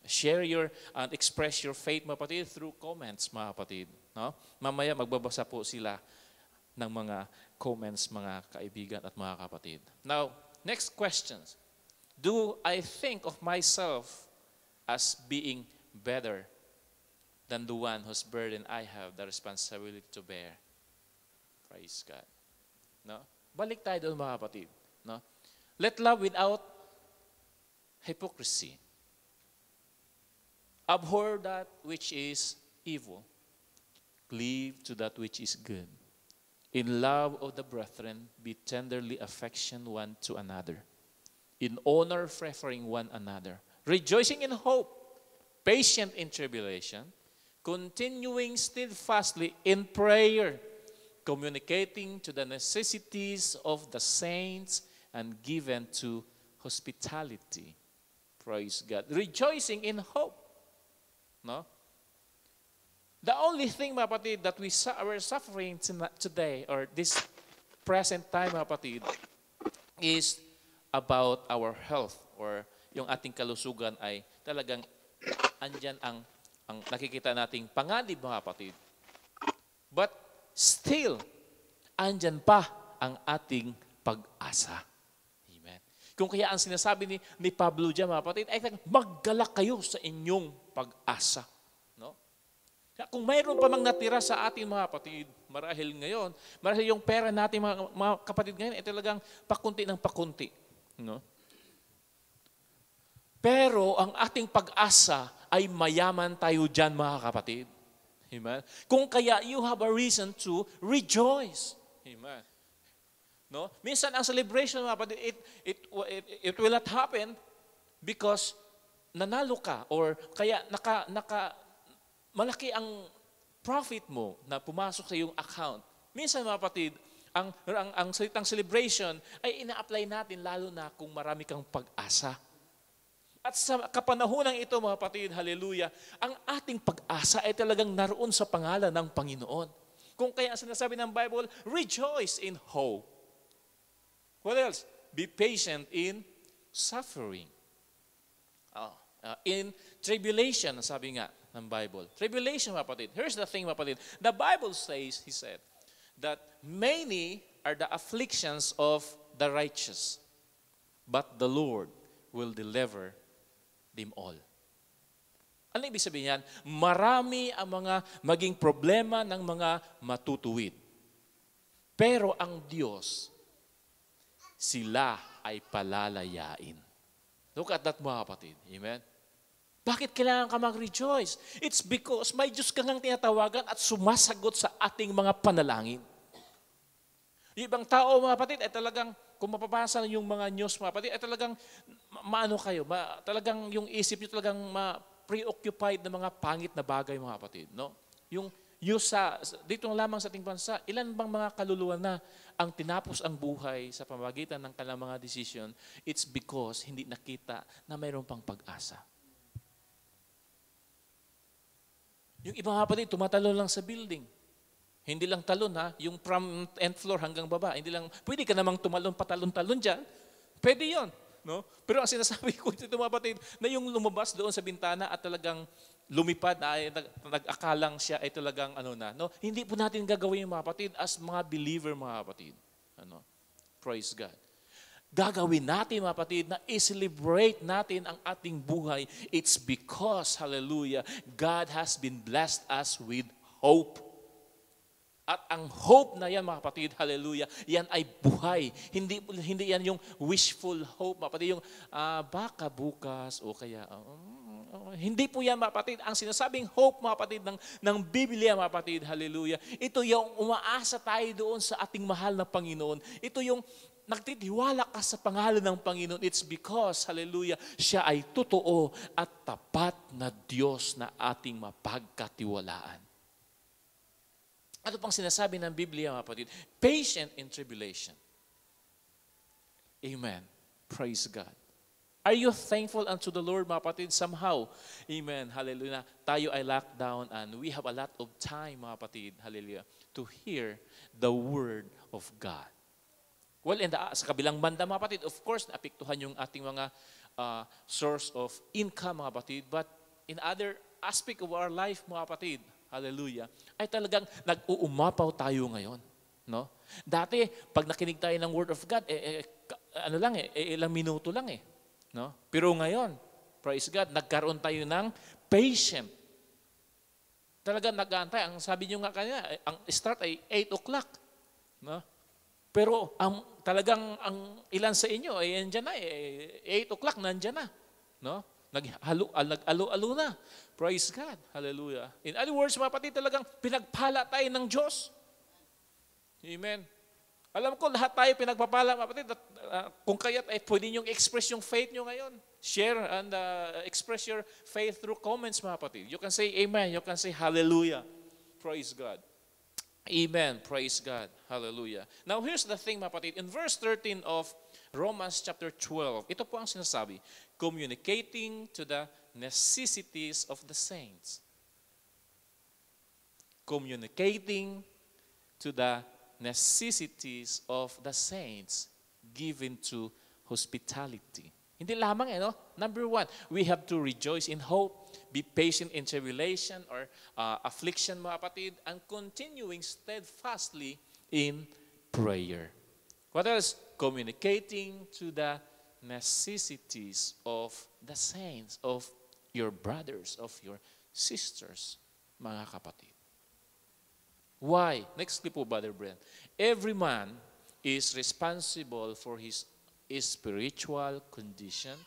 Share your and express your faith, mga kapatid, through comments, mga kapatid. No? Mamaya magbabasa po sila ng mga comments, mga kaibigan at mga kapatid. Now, next questions. Do I think of myself as being better than the one whose burden I have the responsibility to bear? Praise God. No? Balik tayo doon, mga kapatid. No? Let love without hypocrisy. Abhor that which is evil. Cleave to that which is good. In love of the brethren, be tenderly affectioned one to another. In honor, preferring one another. Rejoicing in hope, patient in tribulation, continuing steadfastly in prayer, communicating to the necessities of the saints, and given to hospitality. Praise God. Rejoicing in hope. No? The only thing, mga kapatid, that we're suffering today, or this present time, mga kapatid, is about our health, or yung ating kalusugan ay talagang andyan ang nakikita nating panganib, mga kapatid. But still, andyan pa ang ating pag-asa. Amen. Kung kaya ang sinasabi ni Pablo dyan, mga kapatid, ay maggalak kayo sa inyong pag-asa. Kung mayroon pa mang natira sa ating mga kapatid, marahil ngayon, marahil yung pera natin mga kapatid ngayon ay talagang pakunti ng pakunti. No? Pero ang ating pag-asa ay mayaman tayo dyan, mga kapatid. Amen? Kung kaya you have a reason to rejoice. Amen? No? Minsan ang celebration, mga kapatid, it will not happen because nanalo ka or kaya malaki ang profit mo na pumasok sa iyong account. Minsan, mga kapatid, ang salitang celebration ay ina-apply natin lalo na kung marami kang pag-asa. At sa kapanahonang ito, mga kapatid, hallelujah, ang ating pag-asa ay talagang naroon sa pangalan ng Panginoon. Kung kaya sinasabi ng Bible, rejoice in hope. What else? Be patient in suffering. In tribulation, sabi nga ng Bible. Tribulation, mga kapatid. Here's the thing, mga kapatid. The Bible says, he said, that many are the afflictions of the righteous, but the Lord will deliver them all. Ano ibig sabihin yan? Marami ang mga maging problema ng mga matutuwid. Pero ang Diyos, sila ay palalayain. Look at that, mga kapatid. Amen? Bakit kailangan ka mag-rejoice? It's because may Diyos kang tinatawagan at sumasagot sa ating mga panalangin. Yung ibang tao, mga kapatid, ay talagang, kung mapapasa yung mga news, mga kapatid, ay talagang, talagang yung isip nyo talagang preoccupied na mga pangit na bagay, mga kapatid. No? Yung dito lamang sa ating bansa, ilan bang mga kaluluwa na ang tinapos ang buhay sa pamamagitan ng kanilang mga decision, it's because hindi nakita na mayroon pang pag-asa. Yung ibang kapatid, tumatalon lang sa building. Hindi lang talon, ha? Yung from 10th floor hanggang baba. Hindi lang, pwede ka namang tumalon, patalon-talon dyan. Pwede yon, no? Pero ang sinasabi ko dito, mga kapatid, na yung lumabas doon sa bintana at talagang lumipad, ay nag-akalang siya ay talagang no? Hindi po natin gagawin, mga kapatid, as mga believer, mga kapatid. Praise God. Gagawin natin, mga kapatid, na i-celebrate natin ang ating buhay. It's because, hallelujah, God has been blessed us with hope. At ang hope na yan, mga kapatid, hallelujah, yan ay buhay. Hindi yan yung wishful hope, mga kapatid, yung baka bukas o kaya, hindi po yan, mga kapatid. Ang sinasabing hope, mga kapatid, ng Biblia, mga kapatid, hallelujah, ito yung umaasa tayo doon sa ating mahal na Panginoon. Ito yung nagtitiwala ka sa pangalan ng Panginoon. It's because, hallelujah, siya ay totoo at tapat na Diyos na ating mapagkatiwalaan. Ano pang sinasabi ng Biblia, mga kapatid? Patient in tribulation. Amen. Praise God. Are you thankful unto the Lord, mga kapatid? Somehow, amen, hallelujah, tayo ay locked down and we have a lot of time, mga kapatid, hallelujah, to hear the Word of God. Well, sa kabilang banda, mga kapatid, of course, naapektuhan yung ating mga source of income, mga kapatid, but in other aspect of our life, mga kapatid, hallelujah, ay talagang nag-uumapaw tayo ngayon. No? Dati, pag nakinig tayo ng Word of God, ilang minuto lang eh. No? Pero ngayon, praise God, nagkaroon tayo ng patient. Talagang nag-aantay. Ang sabi nyo nga kanina, ang start ay 8 o'clock. No? Pero talagang ang ilan sa inyo, andyan na, 8 o'clock, nandyan na. No? Nag-alo-alo na. Praise God. Hallelujah. In other words, mga kapatid, talagang pinagpala tayo ng Diyos. Amen. Alam ko, lahat tayo pinagpapala, mga kapatid. Kung kaya't ay pwede niyong express yung faith niyo ngayon. Share and express your faith through comments, mga kapatid. You can say amen. You can say hallelujah. Praise God. Amen. Praise God. Hallelujah. Now, here's the thing, mga kapatid. In verse 13 of Romans chapter 12, ito po ang sinasabi, communicating to the necessities of the saints. Communicating to the necessities of the saints given to hospitality. Hindi lamang, no? Number 1, we have to rejoice in hope, be patient in tribulation or affliction, mga kapatid, and continuing steadfastly in prayer. What else? Communicating to the necessities of the saints, of your brothers, of your sisters, mga kapatid. Why? Next clip po, Brother Brent. Every man is responsible for his spiritual condition,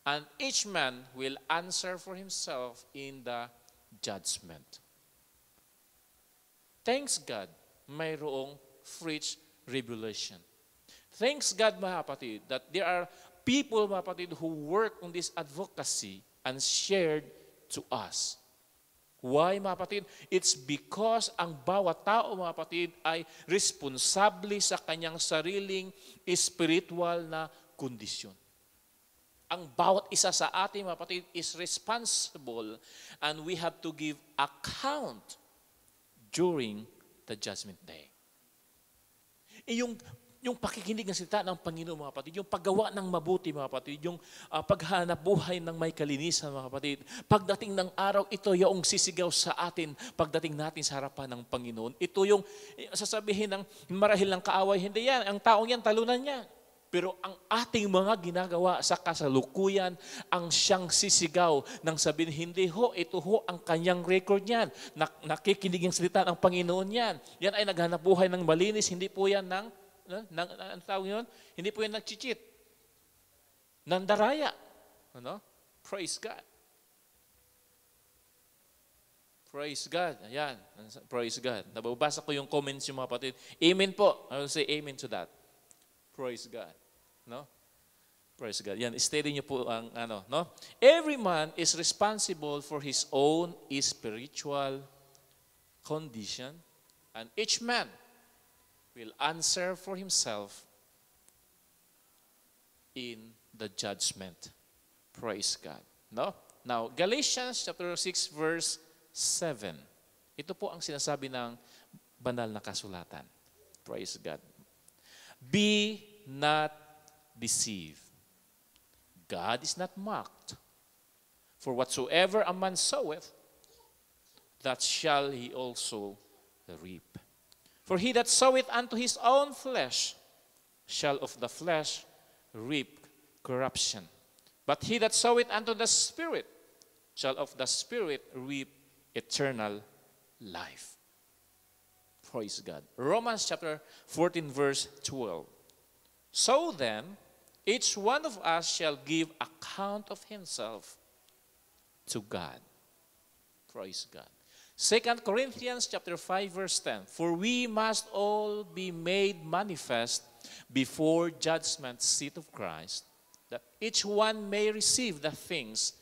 and each man will answer for himself in the judgment. Thanks God, mayroong preach revelation. Thanks God, mga kapatid, that there are people, mga kapatid, who work on this advocacy and shared to us. Why, mga kapatid? It's because ang bawat tao, mga kapatid, ay responsable sa kanyang sariling spiritual na kondisyon. Ang bawat isa sa atin, mga kapatid, is responsible and we have to give account during the judgment day. Yung pakikinig ng salita ng Panginoon, mga kapatid, yung paggawa ng mabuti, mga kapatid, yung paghanap buhay ng may kalinisan, mga kapatid, pagdating ng araw, ito yung sisigaw sa atin, pagdating natin sa harapan ng Panginoon. Ito yung sasabihin ng marahil ng kaaway, hindi yan, ang taong yan, talunan niya. Pero ang ating mga ginagawa sa kasalukuyan, ang siyang sisigaw ng sabihin, hindi ho, ito ho ang kanyang record niyan. Nakikinig ang salita ng Panginoon yan. Yan ay naghanap buhay ng malinis, hindi po yan ang tawag yun? Hindi po yan nag-cheat. Nandaraya. Ano? Praise God. Praise God. Ayan. Praise God. Nababasa ko yung comments yung mga kapatid. Amen po. I will say amen to that. Praise God. No? Praise God. Yan, steady niyo po ang no? Every man is responsible for his own spiritual condition, and each man will answer for himself in the judgment. Praise God. No? Now, Galatians chapter 6 verse 7. Ito po ang sinasabi ng banal na kasulatan. Praise God. Be not deceived. God is not mocked. For whatsoever a man soweth, that shall he also reap. For he that soweth unto his own flesh shall of the flesh reap corruption. But he that soweth unto the Spirit shall of the Spirit reap eternal life. Praise God. Romans chapter 14 verse 12. So then, each one of us shall give account of himself to God. Praise God. 2 Corinthians chapter 5 verse 10. For we must all be made manifest before judgment seat of Christ, that each one may receive the things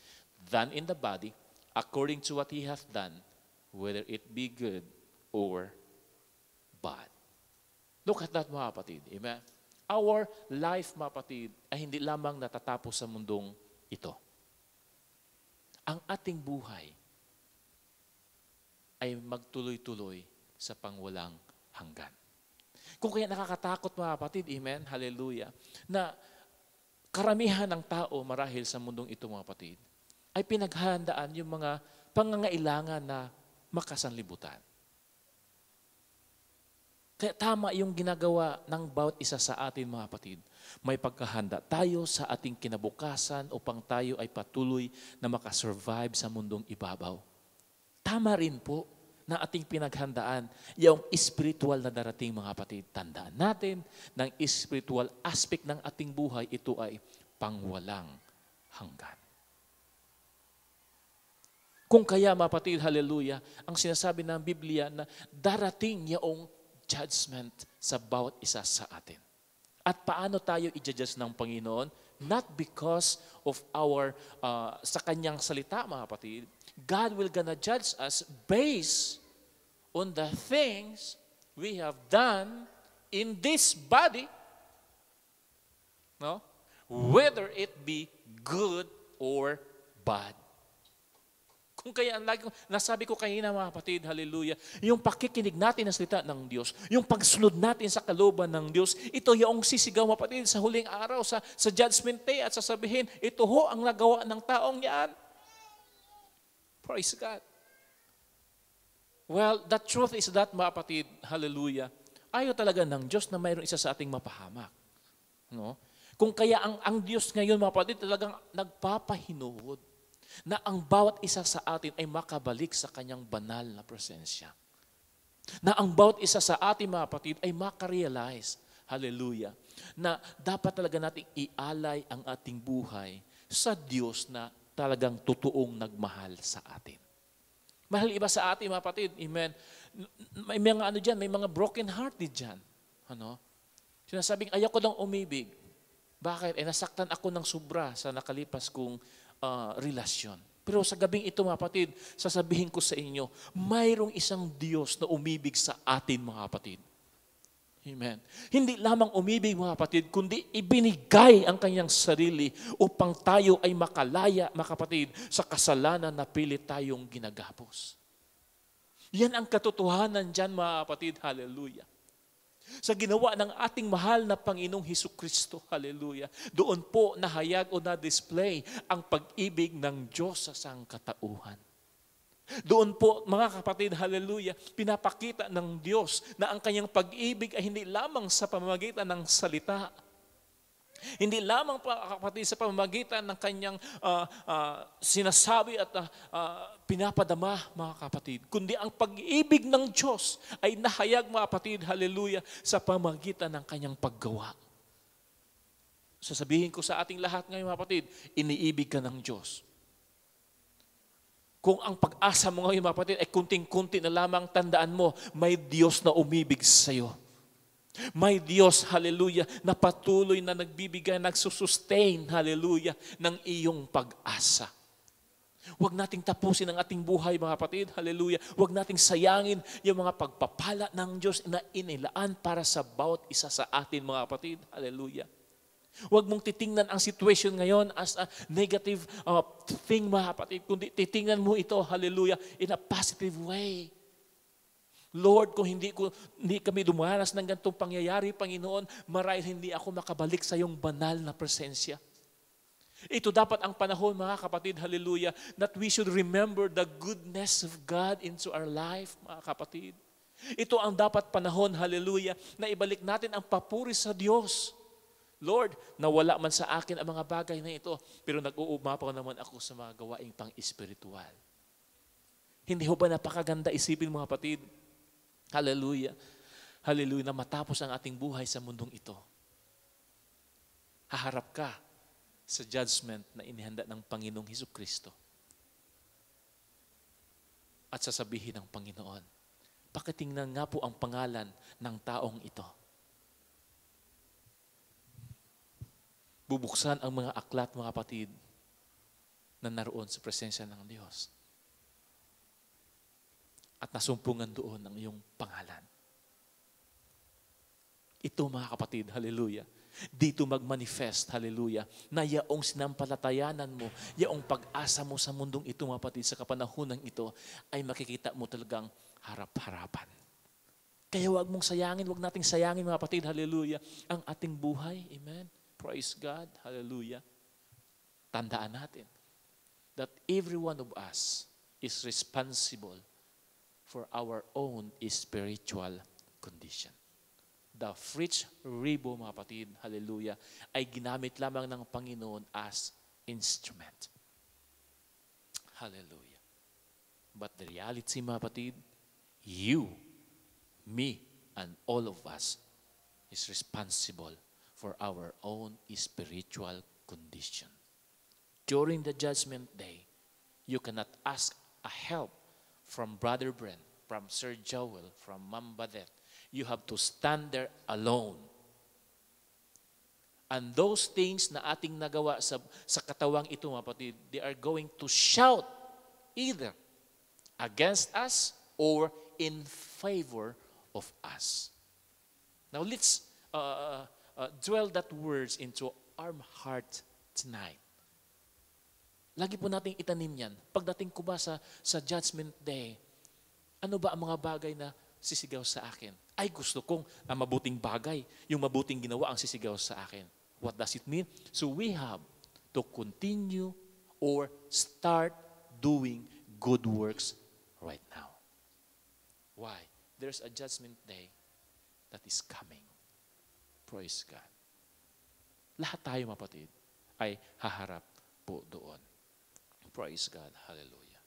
done in the body according to what he hath done, whether it be good or bad. Look at that, mga kapatid. Amen? Our life, mga kapatid, ay hindi lamang natatapos sa mundong ito. Ang ating buhay ay magtuloy-tuloy sa pangwalang hanggan. Kung kaya nakakatakot, mga kapatid, amen, hallelujah, na karamihan ng tao marahil sa mundong ito, mga kapatid, ay pinaghandaan yung mga pangangailangan na makasanlibutan. Kaya tama yung ginagawa ng bawat isa sa atin, mga kapatid. May pagkahanda tayo sa ating kinabukasan upang tayo ay patuloy na makasurvive sa mundong ibabaw. Tama rin po na ating pinaghandaan yung spiritual na darating, mga kapatid. Tandaan natin ng spiritual aspect ng ating buhay, ito ay pangwalang hanggan. Kung kaya, mga kapatid, hallelujah, ang sinasabi ng Biblia na darating yung judgment sa bawat isa sa atin. At paano tayo i-judge ng Panginoon? Not because of our, sa kanyang salita, mga kapatid. God will gonna judge us based on the things we have done in this body, no? Whether it be good or bad. Kung kaya, nasabi ko kanina, mga kapatid, hallelujah, yung pakikinig natin ng salita ng Diyos, yung pagsunod natin sa kalooban ng Diyos, ito yung sisigaw, mga kapatid, sa huling araw, sa judgment day, at sasabihin, ito ho ang nagawa ng taong yan. Praise God. Well, the truth is that, mga kapatid, hallelujah, ayaw talaga ng Diyos na mayroon isa sa ating mapahamak. No? Kung kaya ang Diyos ngayon, mga kapatid, talagang nagpapahinuhod na ang bawat isa sa atin ay makabalik sa kanyang banal na presensya. Na ang bawat isa sa atin, mga kapatid, ay makarealize, hallelujah, na dapat talaga nating ialay ang ating buhay sa Diyos na talagang totoong nagmahal sa atin. Mahal iba sa atin, mga kapatid, amen, may mga ano dyan, may mga broken hearted dyan. Ano? Sinasabing, ayaw ko lang umibig. Bakit? Nasaktan ako ng sobra sa nakalipas kong relasyon. Pero sa gabing ito, mga kapatid, sasabihin ko sa inyo, mayroong isang Diyos na umibig sa atin, mga kapatid. Amen. Hindi lamang umibig, mga kapatid, kundi ibinigay ang kanyang sarili upang tayo ay makalaya, mga kapatid, sa kasalanan na pilit tayong ginagapos. Yan ang katotohanan dyan, mga kapatid. Hallelujah. Sa ginawa ng ating mahal na Panginoong Hesukristo, hallelujah, doon po nahayag o na-display ang pag-ibig ng Diyos sa sangkatauhan. Doon po, mga kapatid, hallelujah, pinapakita ng Diyos na ang kanyang pag-ibig ay hindi lamang sa pamamagitan ng salita, hindi lamang, kapatid, sa pamamagitan ng kanyang sinasabi at pinapadama, mga kapatid, kundi ang pag-ibig ng Diyos ay nahayag, mga kapatid, hallelujah, sa pamamagitan ng kanyang paggawa. Sasabihin ko sa ating lahat ngayon, mga kapatid, iniibig ka ng Diyos. Kung ang pag-asa mo ngayon, mga kapatid, ay kunting-kunti na lamang, tandaan mo, may Diyos na umibig sa iyo. May Diyos, hallelujah, na patuloy na nagbibigay, nagsusustain, hallelujah, ng iyong pag-asa. Huwag nating tapusin ang ating buhay, mga kapatid, hallelujah. Huwag nating sayangin yung mga pagpapala ng Diyos na inilaan para sa bawat isa sa atin, mga kapatid, hallelujah. Huwag mong titingnan ang situation ngayon as a negative thing, mga kapatid, kundi titingnan mo ito, hallelujah, in a positive way. Lord, kung hindi kami dumanas ng ganitong pangyayari, Panginoon, marahil hindi ako makabalik sa iyong banal na presensya. Ito dapat ang panahon, mga kapatid, hallelujah, that we should remember the goodness of God into our life, mga kapatid. Ito ang dapat panahon, hallelujah, na ibalik natin ang papuri sa Diyos. Lord, nawala man sa akin ang mga bagay na ito, pero nag-uumapaw naman ako sa mga gawaing pang-espiritual. Hindi ho ba napakaganda isipin, mga kapatid, Hallelujah. Hallelujah, na matapos ang ating buhay sa mundong ito, haharap ka sa judgment na inihanda ng Panginoong Hesukristo. At sasabihin ng Panginoon, pakitingnan nga po ang pangalan ng taong ito. Bubuksan ang mga aklat, mga kapatid, na naroon sa presensya ng Diyos. At nasumpungan doon ang iyong pangalan. Ito, mga kapatid, hallelujah, dito magmanifest, hallelujah, na yaong sinampalatayanan mo, yaong pag-asa mo sa mundong ito, mga kapatid, sa kapanahonang ito, ay makikita mo talagang harap-harapan. Kaya wag mong sayangin, wag nating sayangin, mga kapatid, hallelujah, ang ating buhay. Amen. Praise God, hallelujah. Tandaan natin that every one of us is responsible for our own spiritual condition. The fruits rainbow, mga kapatid, hallelujah, ay ginamit lamang ng Panginoon as instrument. Hallelujah. But the reality, mga kapatid, you, me, and all of us is responsible for our own spiritual condition. During the judgment day, you cannot ask a help from Brother Brent, from Sir Joel, from Ma'am Badet. You have to stand there alone. And those things na ating nagawa sa katawang ito, mga kapatid, they are going to shout either against us or in favor of us. Now let's dwell that words into our heart tonight. Lagi po nating itanim yan. Pagdating ko ba sa judgment day, ano ba ang mga bagay na sisigaw sa akin? Ay, gusto kong mabuting bagay. Yung mabuting ginawa ang sisigaw sa akin. What does it mean? So we have to continue or start doing good works right now. Why? There's a judgment day that is coming. Praise God. Lahat tayo, mapatid, ay haharap po doon. Praise God. Hallelujah.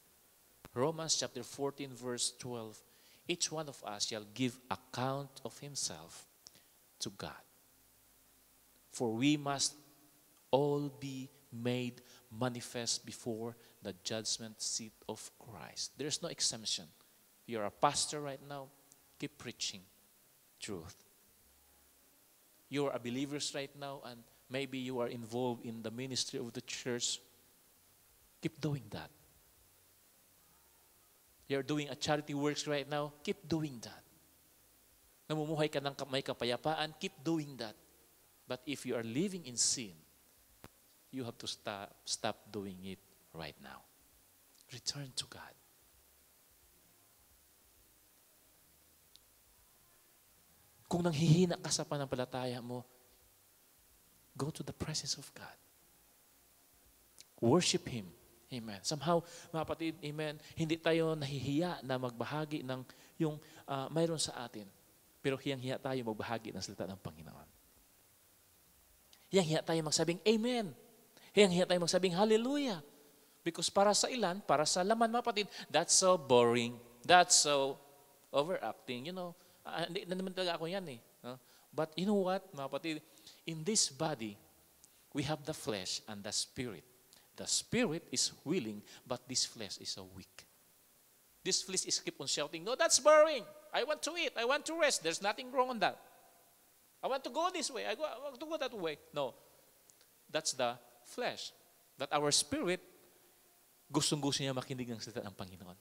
Romans chapter 14 verse 12. Each one of us shall give account of himself to God. For we must all be made manifest before the judgment seat of Christ. There's no exemption. You're a pastor right now, keep preaching truth. You're a believer right now, and maybe you are involved in the ministry of the church. Keep doing that. You're doing a charity works right now, keep doing that. Namumuhay ka ng may kapayapaan, keep doing that. But if you are living in sin, you have to stop doing it right now. Return to God. Kung nanghihina ka sa panampalataya mo, go to the presence of God. Worship Him. Amen. Somehow, mga kapatid, amen, hindi tayo nahihiya na magbahagi ng yung mayroon sa atin. Pero hiyang-hiya tayo magbahagi ng salita ng Panginoon. Hiyang-hiya tayo magsabing amen. Hiyang-hiya tayo magsabing hallelujah. Because para sa ilan, para sa laman, mga kapatid, that's so boring. That's so overacting. You know, hindi na naman talaga ako yan eh. But you know what, mga kapatid, in this body, we have the flesh and the spirit. The spirit is willing, but this flesh is so weak. This flesh is keep on shouting, no, that's boring. I want to eat. I want to rest. There's nothing wrong on that. I want to go this way. I want to go that way. No. That's the flesh. That our spirit, gustong-gusto niya makinig ng salita ng Panginoon.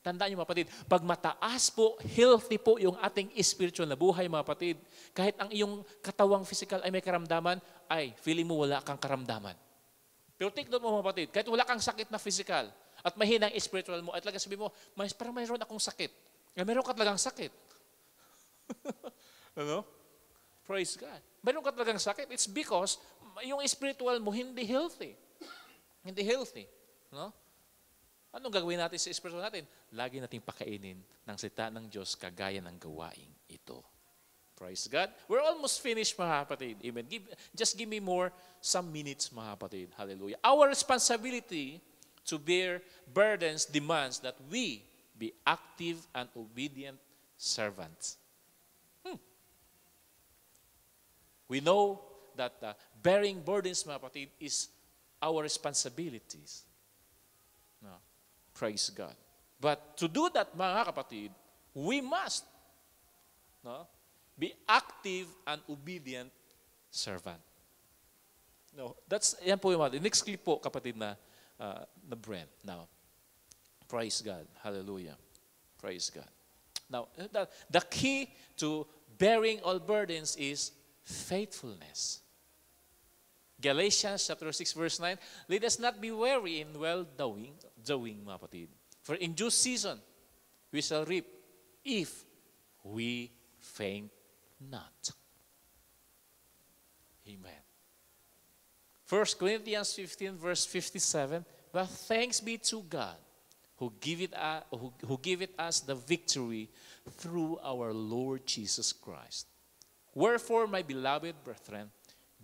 Tandaan niyo, mga kapatid, pag mataas po, healthy po yung ating spiritual na buhay, mga kapatid, kahit ang iyong katawang physical ay may karamdaman, ay, feeling mo wala kang karamdaman. Pero take note mo, mga kapatid, kahit wala kang sakit na physical at mahina ang spiritual mo, at talaga sabi mo, parang mayroon akong sakit. Mayroon ka talagang sakit. Ano? Praise God. Mayroon ka talagang sakit. It's because yung spiritual mo hindi healthy. Hindi healthy. No? Anong gagawin natin sa spiritual natin? Lagi nating pakainin ng salita ng Diyos kagaya ng gawaing ito. Praise God. We're almost finished, mga kapatid. Amen. Just give me some minutes, mga kapatid. Hallelujah. Our responsibility to bear burdens demands that we be active and obedient servants. We know that bearing burdens, mga kapatid, is our responsibilities. No. Praise God. But to do that, mga kapatid, we must be active and obedient servant. No, yan po yung next clip po, kapatid na Brent. Now, praise God. Hallelujah. Praise God. Now, the key to bearing all burdens is faithfulness. Galatians chapter 6 verse 9, let us not be weary in well-doing, mga kapatid. For in due season, we shall reap if we faint not. Amen. 1 Corinthians 15 verse 57, but thanks be to God who giveth us the victory through our Lord Jesus Christ. Wherefore, my beloved brethren,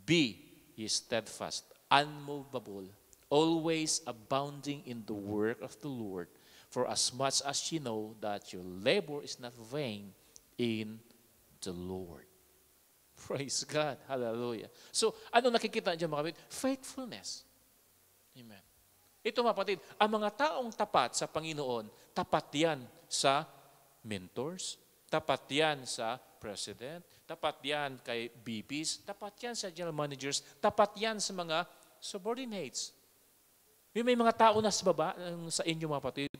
be ye steadfast, unmovable, always abounding in the work of the Lord, for as much as ye know that your labor is not vain in the Lord. Praise God. Hallelujah. So, ano nakikita niyo mga kapatid? Faithfulness. Amen. Ito mga kapatid, ang mga taong tapat sa Panginoon, tapat yan sa mentors, tapat yan sa president, tapat yan kay BPs, tapat yan sa general managers, tapat yan sa mga subordinates. May mga tao na sa baba sa inyo mga kapatid.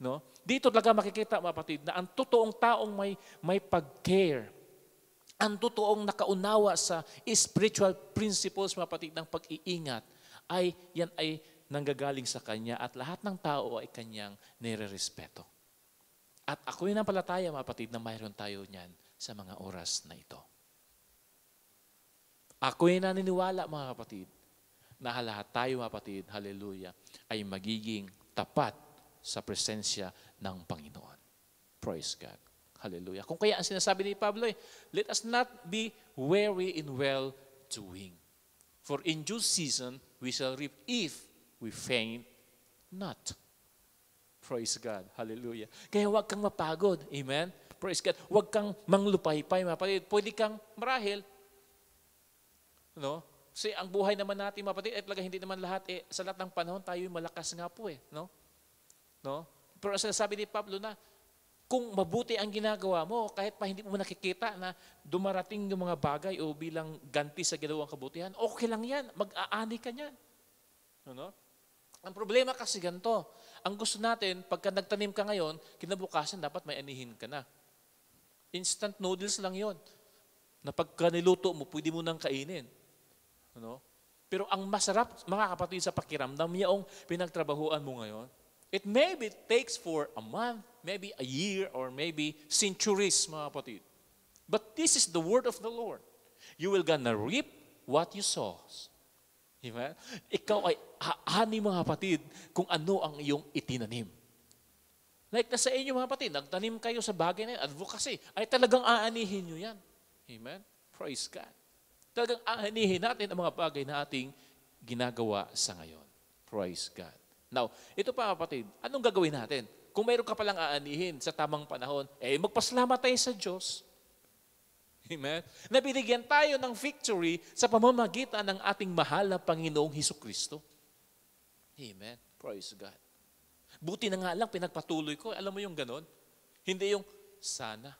No? Dito talaga makikita mga kapatid na ang totoong taong may pag-care, ang totoong nakaunawa sa spiritual principles mga kapatid ng pag-iingat, yan ay nanggagaling sa kanya at lahat ng tao ay kanyang nire-respeto. At ako'y nampalataya mga kapatid na mayroon tayo niyan sa mga oras na ito. Ako'y naniniwala mga kapatid na lahat tayo mga kapatid, hallelujah, ay magiging tapat sa presensya ng Panginoon. Praise God. Hallelujah. Kung kaya ang sinasabi ni Pablo, let us not be weary in well-doing. For in due season, we shall reap if we faint not. Praise God. Hallelujah. Kaya huwag kang mapagod. Amen? Praise God. Huwag kang manglupaypay. Pwede kang marahil. No? Kasi ang buhay naman natin, mga kapatid, talaga hindi naman lahat, sa lahat ng panahon, tayo malakas nga po. No? No? Pero sinasabi ni Pablo na, kung mabuti ang ginagawa mo, kahit pa hindi mo nakikita na dumarating yung mga bagay o bilang ganti sa ginawang kabutihan, okay lang yan. Mag-aani ka niyan. No? Ang problema kasi ganito. Ang gusto natin, pagka nagtanim ka ngayon, kinabukasan dapat may anihin ka na. Instant noodles lang yon. Na pagka niluto mo, pwede mo nang kainin. No? Pero ang masarap, mga kapatid, sa pakiramdam, yung pinagtrabahuan mo ngayon, it maybe takes for a month, maybe a year, or maybe centuries, mga kapatid. But this is the word of the Lord. You will gonna reap what you sow. Amen? Ikaw ay aani mga kapatid kung ano ang iyong itinanim. Like na sa inyo mga kapatid, nagtanim kayo sa bagay na yan, advocacy, ay talagang aanihin nyo yan. Amen? Praise God. Talagang aanihin natin ang mga bagay na ating ginagawa sa ngayon. Praise God. Now, ito pa kapatid, anong gagawin natin? Kung mayroon ka palang aanihin sa tamang panahon, magpasalamat tayo sa Diyos. Amen? Na binigyan tayo ng victory sa pamamagitan ng ating mahal na Panginoong Hesukristo. Amen? Praise God. Buti na nga lang, pinagpatuloy ko. Alam mo yung ganon? Hindi yung, sana,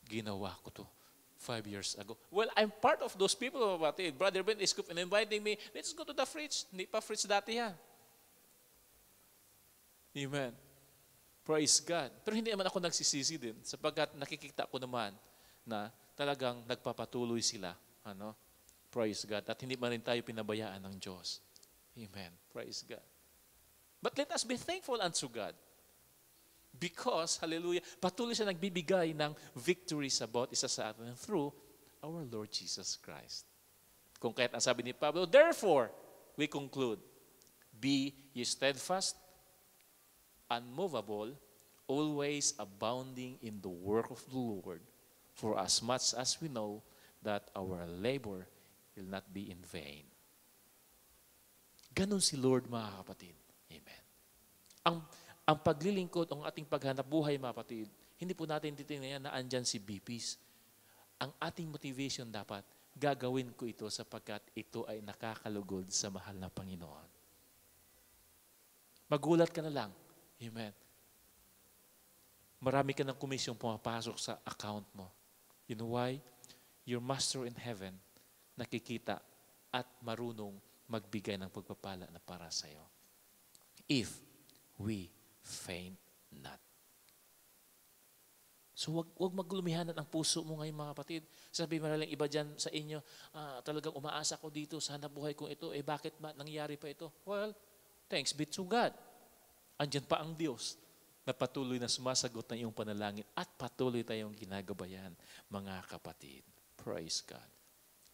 ginawa ko to 5 years ago. Well, I'm part of those people, kapatid. Brother Ben is inviting me, let's go to the fridge. Hindi pa fridge dati yan. Amen. Praise God. Pero hindi naman ako nagsisisi din sapagkat nakikita ko naman na talagang nagpapatuloy sila. Praise God. At hindi man rin tayo pinabayaan ng Diyos. Amen. Praise God. But let us be thankful unto God. Because, hallelujah, patuloy siya nagbibigay ng victory sa bawat isa sa atin through our Lord Jesus Christ. Kung kaya't ang sabi ni Pablo, therefore, we conclude, be ye steadfast, unmovable, always abounding in the work of the Lord, for as much as we know that our labor will not be in vain. Ganon si Lord, mga kapatid. Amen. Ang paglilingkod, ang ating paghanap buhay, mga kapatid, hindi po natin titingnan na andyan si BPs. Ang ating motivation dapat, gagawin ko ito sapagkat ito ay nakakalugod sa mahal na Panginoon. Magulat ka na lang. Amen. Marami ka ng komisyong pumapasok sa account mo. You know why? Your Master in Heaven nakikita at marunong magbigay ng pagpapala na para sa iyo. If we faint not. So wag maglumihanan ang puso mo ngayon mga kapatid. Sabi maralang iba dyan sa inyo, talagang umaasa ko dito, sana buhay kong ito, bakit nangyari pa ito? Well, thanks be to God. Andyan pa ang Diyos na patuloy na sumasagot ng iyong panalangin at patuloy tayong ginagabayan, mga kapatid. Praise God.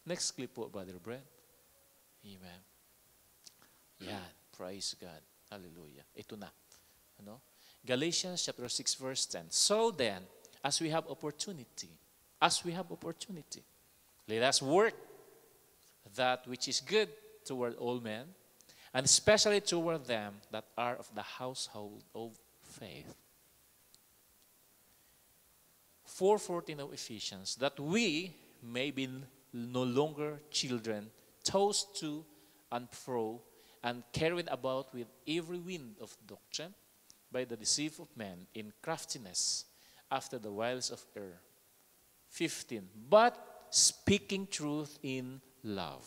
Next clip po, Brother Brent. Amen. Yan. Praise God. Hallelujah. Ito na. Ano? Galatians chapter 6 verse 10. So then, as we have opportunity, let us work that which is good toward all men, and especially toward them that are of the household of faith. 4:14 of Ephesians, that we may be no longer children, tossed to and fro, and carried about with every wind of doctrine, by the deceit of men in craftiness, after the wiles of error. 15. But speaking truth in love,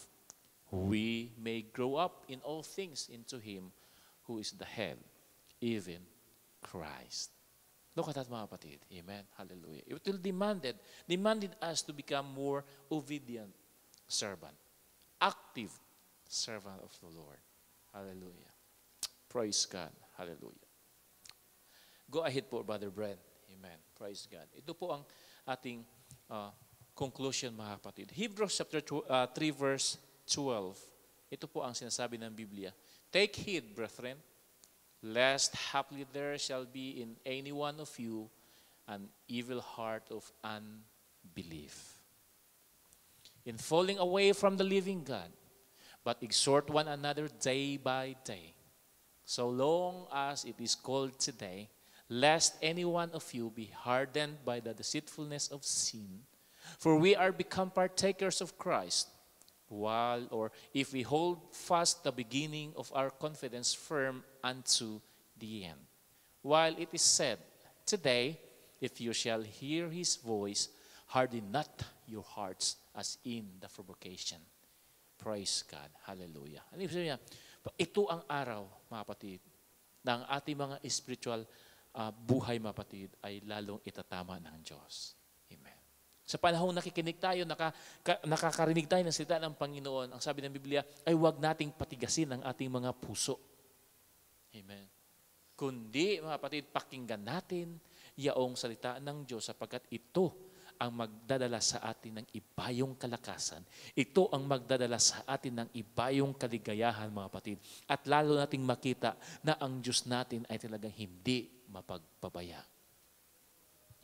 we may grow up in all things into Him who is the head, even Christ. Look at that, mga kapatid. Amen. Hallelujah. It will demanded us to become more obedient servant, active servant of the Lord. Hallelujah. Praise God. Hallelujah. Go ahead po, Brother Brent. Amen. Praise God. Ito po ang ating conclusion, mga kapatid. Hebrews chapter 3 verse 12. Ito po ang sinasabi ng Biblia. Take heed, brethren, lest haply there shall be in any one of you an evil heart of unbelief, in falling away from the living God, but exhort one another day by day, so long as it is called today, lest any one of you be hardened by the deceitfulness of sin. For we are become partakers of Christ, if we hold fast the beginning of our confidence firm unto the end. While it is said, today, if you shall hear His voice, harden not your hearts as in the provocation. Praise God. Hallelujah. Ano ibig sabihin niya? Ito ang araw, mga kapatid, na ang ating mga spiritual buhay, mga kapatid, ay lalong itatama ng Diyos. Amen. Sa panahong nakikinig tayo, nakakarinig tayo ng salita ng Panginoon, ang sabi ng Biblia ay huwag nating patigasin ang ating mga puso. Amen. Kundi, mga kapatid, pakinggan natin yaong salita ng Diyos sapagkat ito ang magdadala sa atin ng ibayong kalakasan. Ito ang magdadala sa atin ng ibayong kaligayahan, mga kapatid. At lalo nating makita na ang Diyos natin ay talagang hindi mapagpabaya.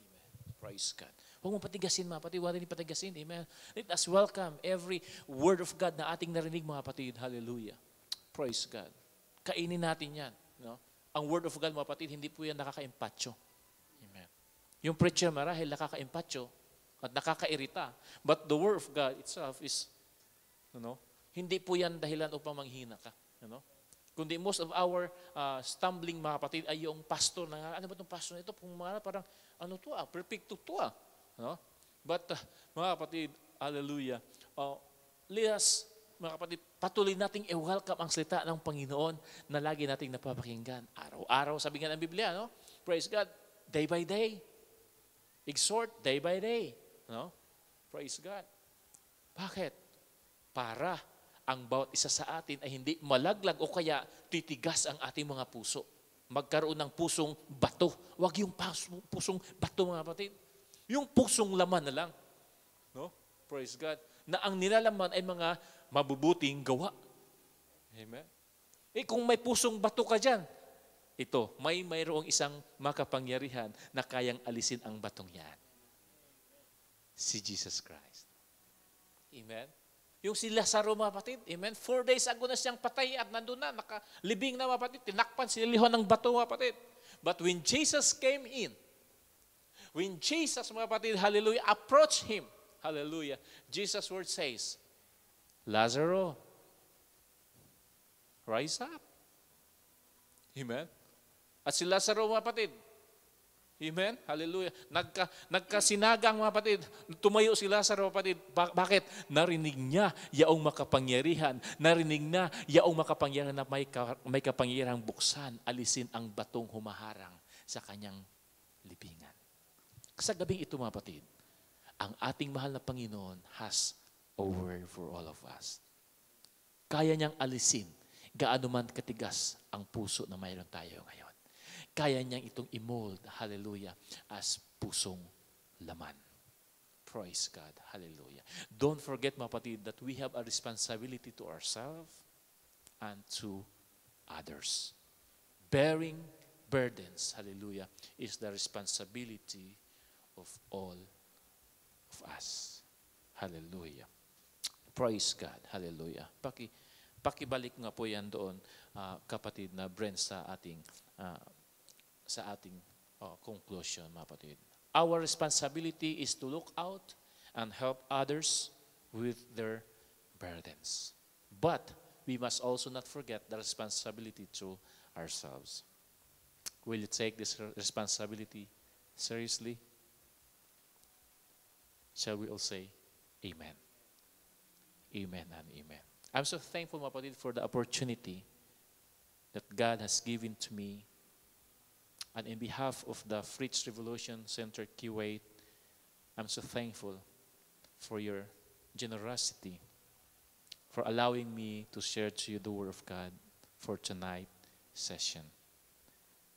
Amen. Praise God. Huwag mong patigasin, mga kapatid. Huwag rin patigasin. Amen. Let us welcome every word of God na ating narinig, mga kapatid. Hallelujah. Praise God. Kainin natin yan. No? Ang word of God, mga kapatid, hindi po yan nakaka-impatyo. Amen. Yung preacher marahil nakaka-impatyo at nakakairita. But the word of God itself is, hindi po yan dahilan upang manghina ka. Kundi most of our stumbling, mga kapatid, ay yung pastor na, ano ba itong pastor na ito? Parang, perfect to But, mga kapatid, hallelujah, let us, mga kapatid, patuloy nating i-welcome ang salita ng Panginoon na lagi nating napapakinggan. Araw-araw, sabi nga ng Biblia, praise God, day by day. Exhort, day by day. Praise God. Bakit? Para ang bawat isa sa atin ay hindi malaglag o kaya titigas ang ating mga puso. Magkaroon ng pusong bato. Huwag yung pusong bato, mga kapatid. Yung pusong laman na lang. Praise God. Na ang nilalaman ay mga mabubuting gawa. Amen. Kung may pusong bato ka dyan, ito, mayroong isang makapangyarihan na kayang alisin ang batong yan. Si Jesus Christ. Amen. Yung si Lazaro, mga kapatid, amen, 4 days ago na siyang patay at nandun na, nakalibing na, mga kapatid, tinakpan, sinilihan ng bato, mga kapatid. But when Jesus came in, When Jesus, mga kapatid, hallelujah, approached him, hallelujah, Jesus' word says, Lazaro, rise up. Amen? At si Lazaro, mga kapatid, amen? Hallelujah. Nagkasinagang, mga kapatid, tumayo si Lazaro, mga kapatid. Bakit? Narinig niya yaong makapangyarihan. Narinig na yaong makapangyarihan na may kapangyarihang buksan, alisin ang batong humaharang sa kanyang libingan. Sa gabing ito, mga kapatid, ang ating mahal na Panginoon has a word for all of us. Kaya niyang alisin gaano man katigas ang puso na mayroon tayo ngayon. Kaya niyang itong i-mold, hallelujah, as pusong laman. Praise God, hallelujah. Don't forget, mga kapatid, that we have a responsibility to ourselves and to others. Bearing burdens, hallelujah, is the responsibility of all of us. Hallelujah. Praise God, hallelujah. Pakibalik nga po yan doon, kapatid na Brent, sa ating conclusion, mga kapatid. Our responsibility is to look out and help others with their burdens. But we must also not forget the responsibility to ourselves. Will you take this responsibility seriously? Shall we all say amen? Amen and amen. I'm so thankful, mga kapatid, for the opportunity that God has given to me. And in behalf of the Fritz Revolution Center Kuwait, I'm so thankful for your generosity, for allowing me to share to you the Word of God for tonight's session.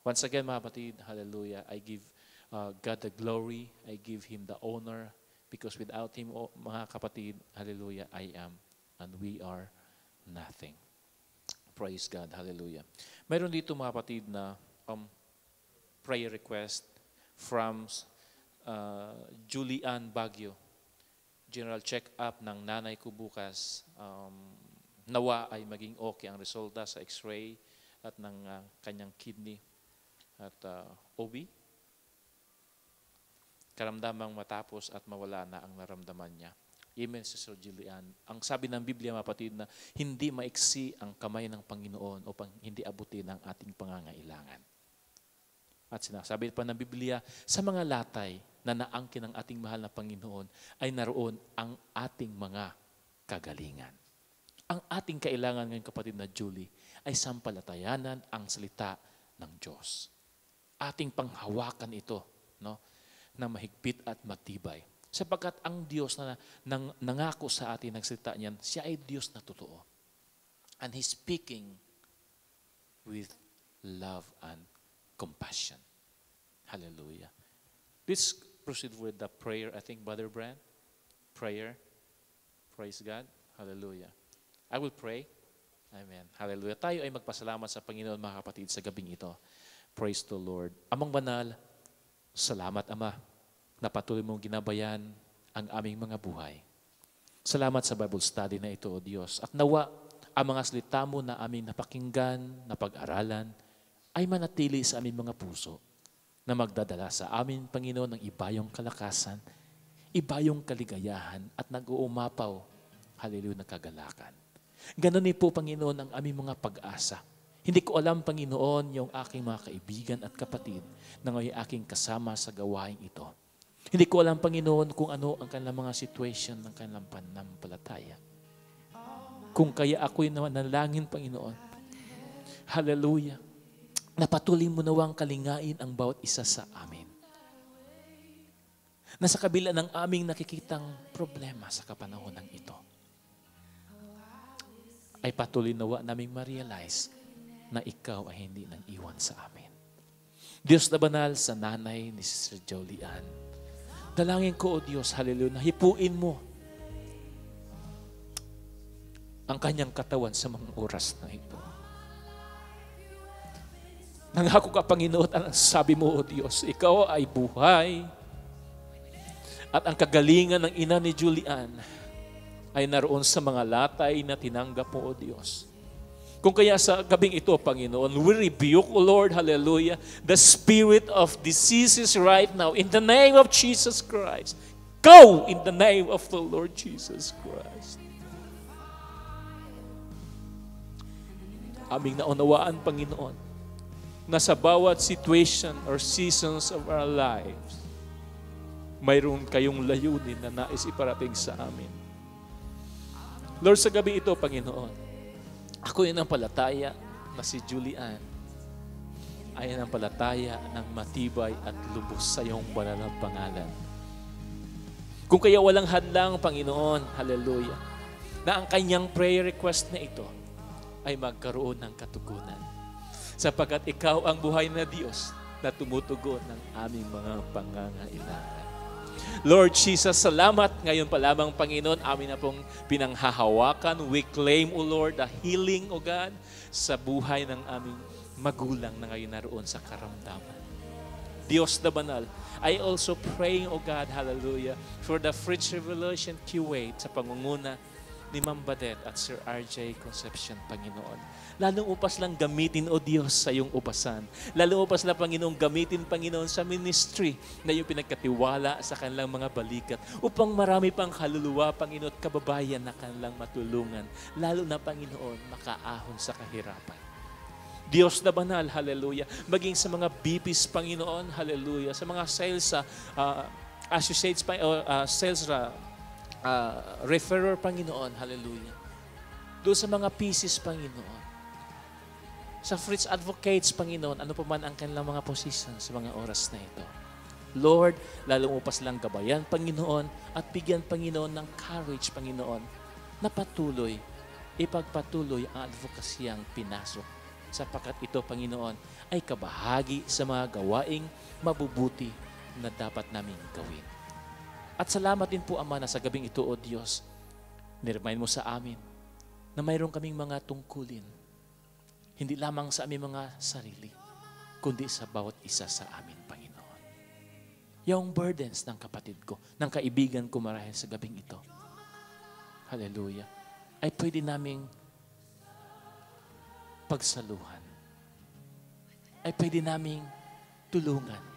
Once again, mga kapatid, hallelujah, I give God the glory, I give Him the honor, because without Him, mga kapatid, hallelujah, I am and we are nothing. Praise God, hallelujah. Mayroon dito, mga kapatid, na prayer request from Julian Baguio. General check-up ng nanay ko bukas. Nawa ay maging okay ang resulta sa x-ray at ng kanyang kidney at OB. Karamdamang matapos at mawala na ang naramdaman niya. Amen, Sister Julian. Ang sabi ng Biblia, mga kapatid, na hindi maiksi ang kamay ng Panginoon upang hindi abutin ang ating pangangailangan. At sinasabi pa ng Biblia, sa mga latay na naangkin ng ating mahal na Panginoon ay naroon ang ating mga kagalingan. Ang ating kailangan ngayon, kapatid na Julie, ay sampalatayanan ang salita ng Diyos. Ating panghawakan ito, no, na mahigpit at matibay. Sapagkat ang Diyos na nangako sa atin ng salita niyan, siya ay Diyos na totoo. And He's speaking with love and compassion. Hallelujah. Let's proceed with the prayer. I think, Brother Brand, prayer. Praise God. Hallelujah. I will pray. Amen. Hallelujah. Tayo ay magpasalamat sa Panginoon, mga kapatid, sa gabing ito. Praise the Lord. Amang banal, salamat, Ama, na patuloy mong ginabayan ang aming mga buhay. Salamat sa Bible study na ito, O Diyos. At nawa, ang mga salita mo na aming napakinggan, napag-aralan, ay manatili sa aming mga puso na magdadala sa amin, Panginoon, ng ibayong kalakasan, ibayong kaligayahan at nag-uumapaw, hallelujah, na kagalakan. Ganon po, Panginoon, ang aming mga pag-asa. Hindi ko alam, Panginoon, yung aking mga kaibigan at kapatid na ngayon aking kasama sa gawain ito. Hindi ko alam, Panginoon, kung ano ang kanilang mga situation ng kanilang pananampalataya. Kung kaya ako'y nanalangin, Panginoon, hallelujah, na patuloy mo nawang kalingain ang bawat isa sa amin. Na sa kabila ng aming nakikitang problema sa kapanahonan ito, ay patuloy nawa naming ma-realize na ikaw ay hindi nang iwan sa amin. Diyos na banal, sa nanay ni Sister Julian, dalangin ko, O Diyos, hallelujah, na hipuin mo ang kanyang katawan sa mga oras na ito. Nangako ka, Panginoon, ang sabi mo, O Diyos, ikaw ay buhay. At ang kagalingan ng ina ni Julian ay naroon sa mga latay na tinanggap mo, O Diyos. Kung kaya sa gabing ito, Panginoon, we rebuke, O Lord, hallelujah, the spirit of diseases right now in the name of Jesus Christ. Go in the name of the Lord Jesus Christ. Aming naunawaan, Panginoon, na sa bawat situation or seasons of our lives, mayroon kayong layunin na nais iparating sa amin. Lord, sa gabi ito, Panginoon, ako yung palataya na si Julian ay ang palataya ng matibay at lubos sa iyong banal na pangalan. Kung kaya walang hadlang, Panginoon, hallelujah, na ang kanyang prayer request na ito ay magkaroon ng katugunan. Sapagkat ikaw ang buhay na Diyos na tumutugon ng aming mga pangangailangan. Lord Jesus, salamat ngayon pa lamang, Panginoon, amin na pong pinanghahawakan. We claim, O Lord, the healing, O God, sa buhay ng aming magulang na ngayon naroon sa karamdaman. Diyos na banal, I also pray, O God, hallelujah, for the Fridge Revelation Kuwait sa pangunguna ni Ma'am Badet at Sir RJ Concepcion, Panginoon. Lalong upas lang gamitin, O Diyos, sa iyong upasan. Lalong upas lang, Panginoon, gamitin, Panginoon, sa ministry na iyong pinagkatiwala sa kanilang mga balikat upang marami pang kaluluwa, Panginoon, at kababayan na kanilang matulungan. Lalo na, Panginoon, makaahon sa kahirapan. Diyos na banal, hallelujah, maging sa mga BPs, Panginoon, hallelujah, sa mga sales associates, sales referrer, Panginoon, hallelujah. Doon sa mga pieces, Panginoon. Sa Fritz Advocates, Panginoon, ano pa man ang kanilang mga position sa mga oras na ito. Lord, lalong upas lang gabayan, Panginoon, at bigyan, Panginoon, ng courage, Panginoon, na patuloy, ipagpatuloy ang advocacyang pinasok. Sapagkat ito, Panginoon, ay kabahagi sa mga gawaing mabubuti na dapat namin gawin. At salamat din po, Ama, na sa gabing ito, O Diyos, niremind mo sa amin na mayroon kaming mga tungkulin, hindi lamang sa aming mga sarili, kundi sa bawat isa sa amin, Panginoon. Yung burdens ng kapatid ko, ng kaibigan ko marahil sa gabing ito, hallelujah, ay pwede naming pagsaluhan, ay pwede naming tulungan.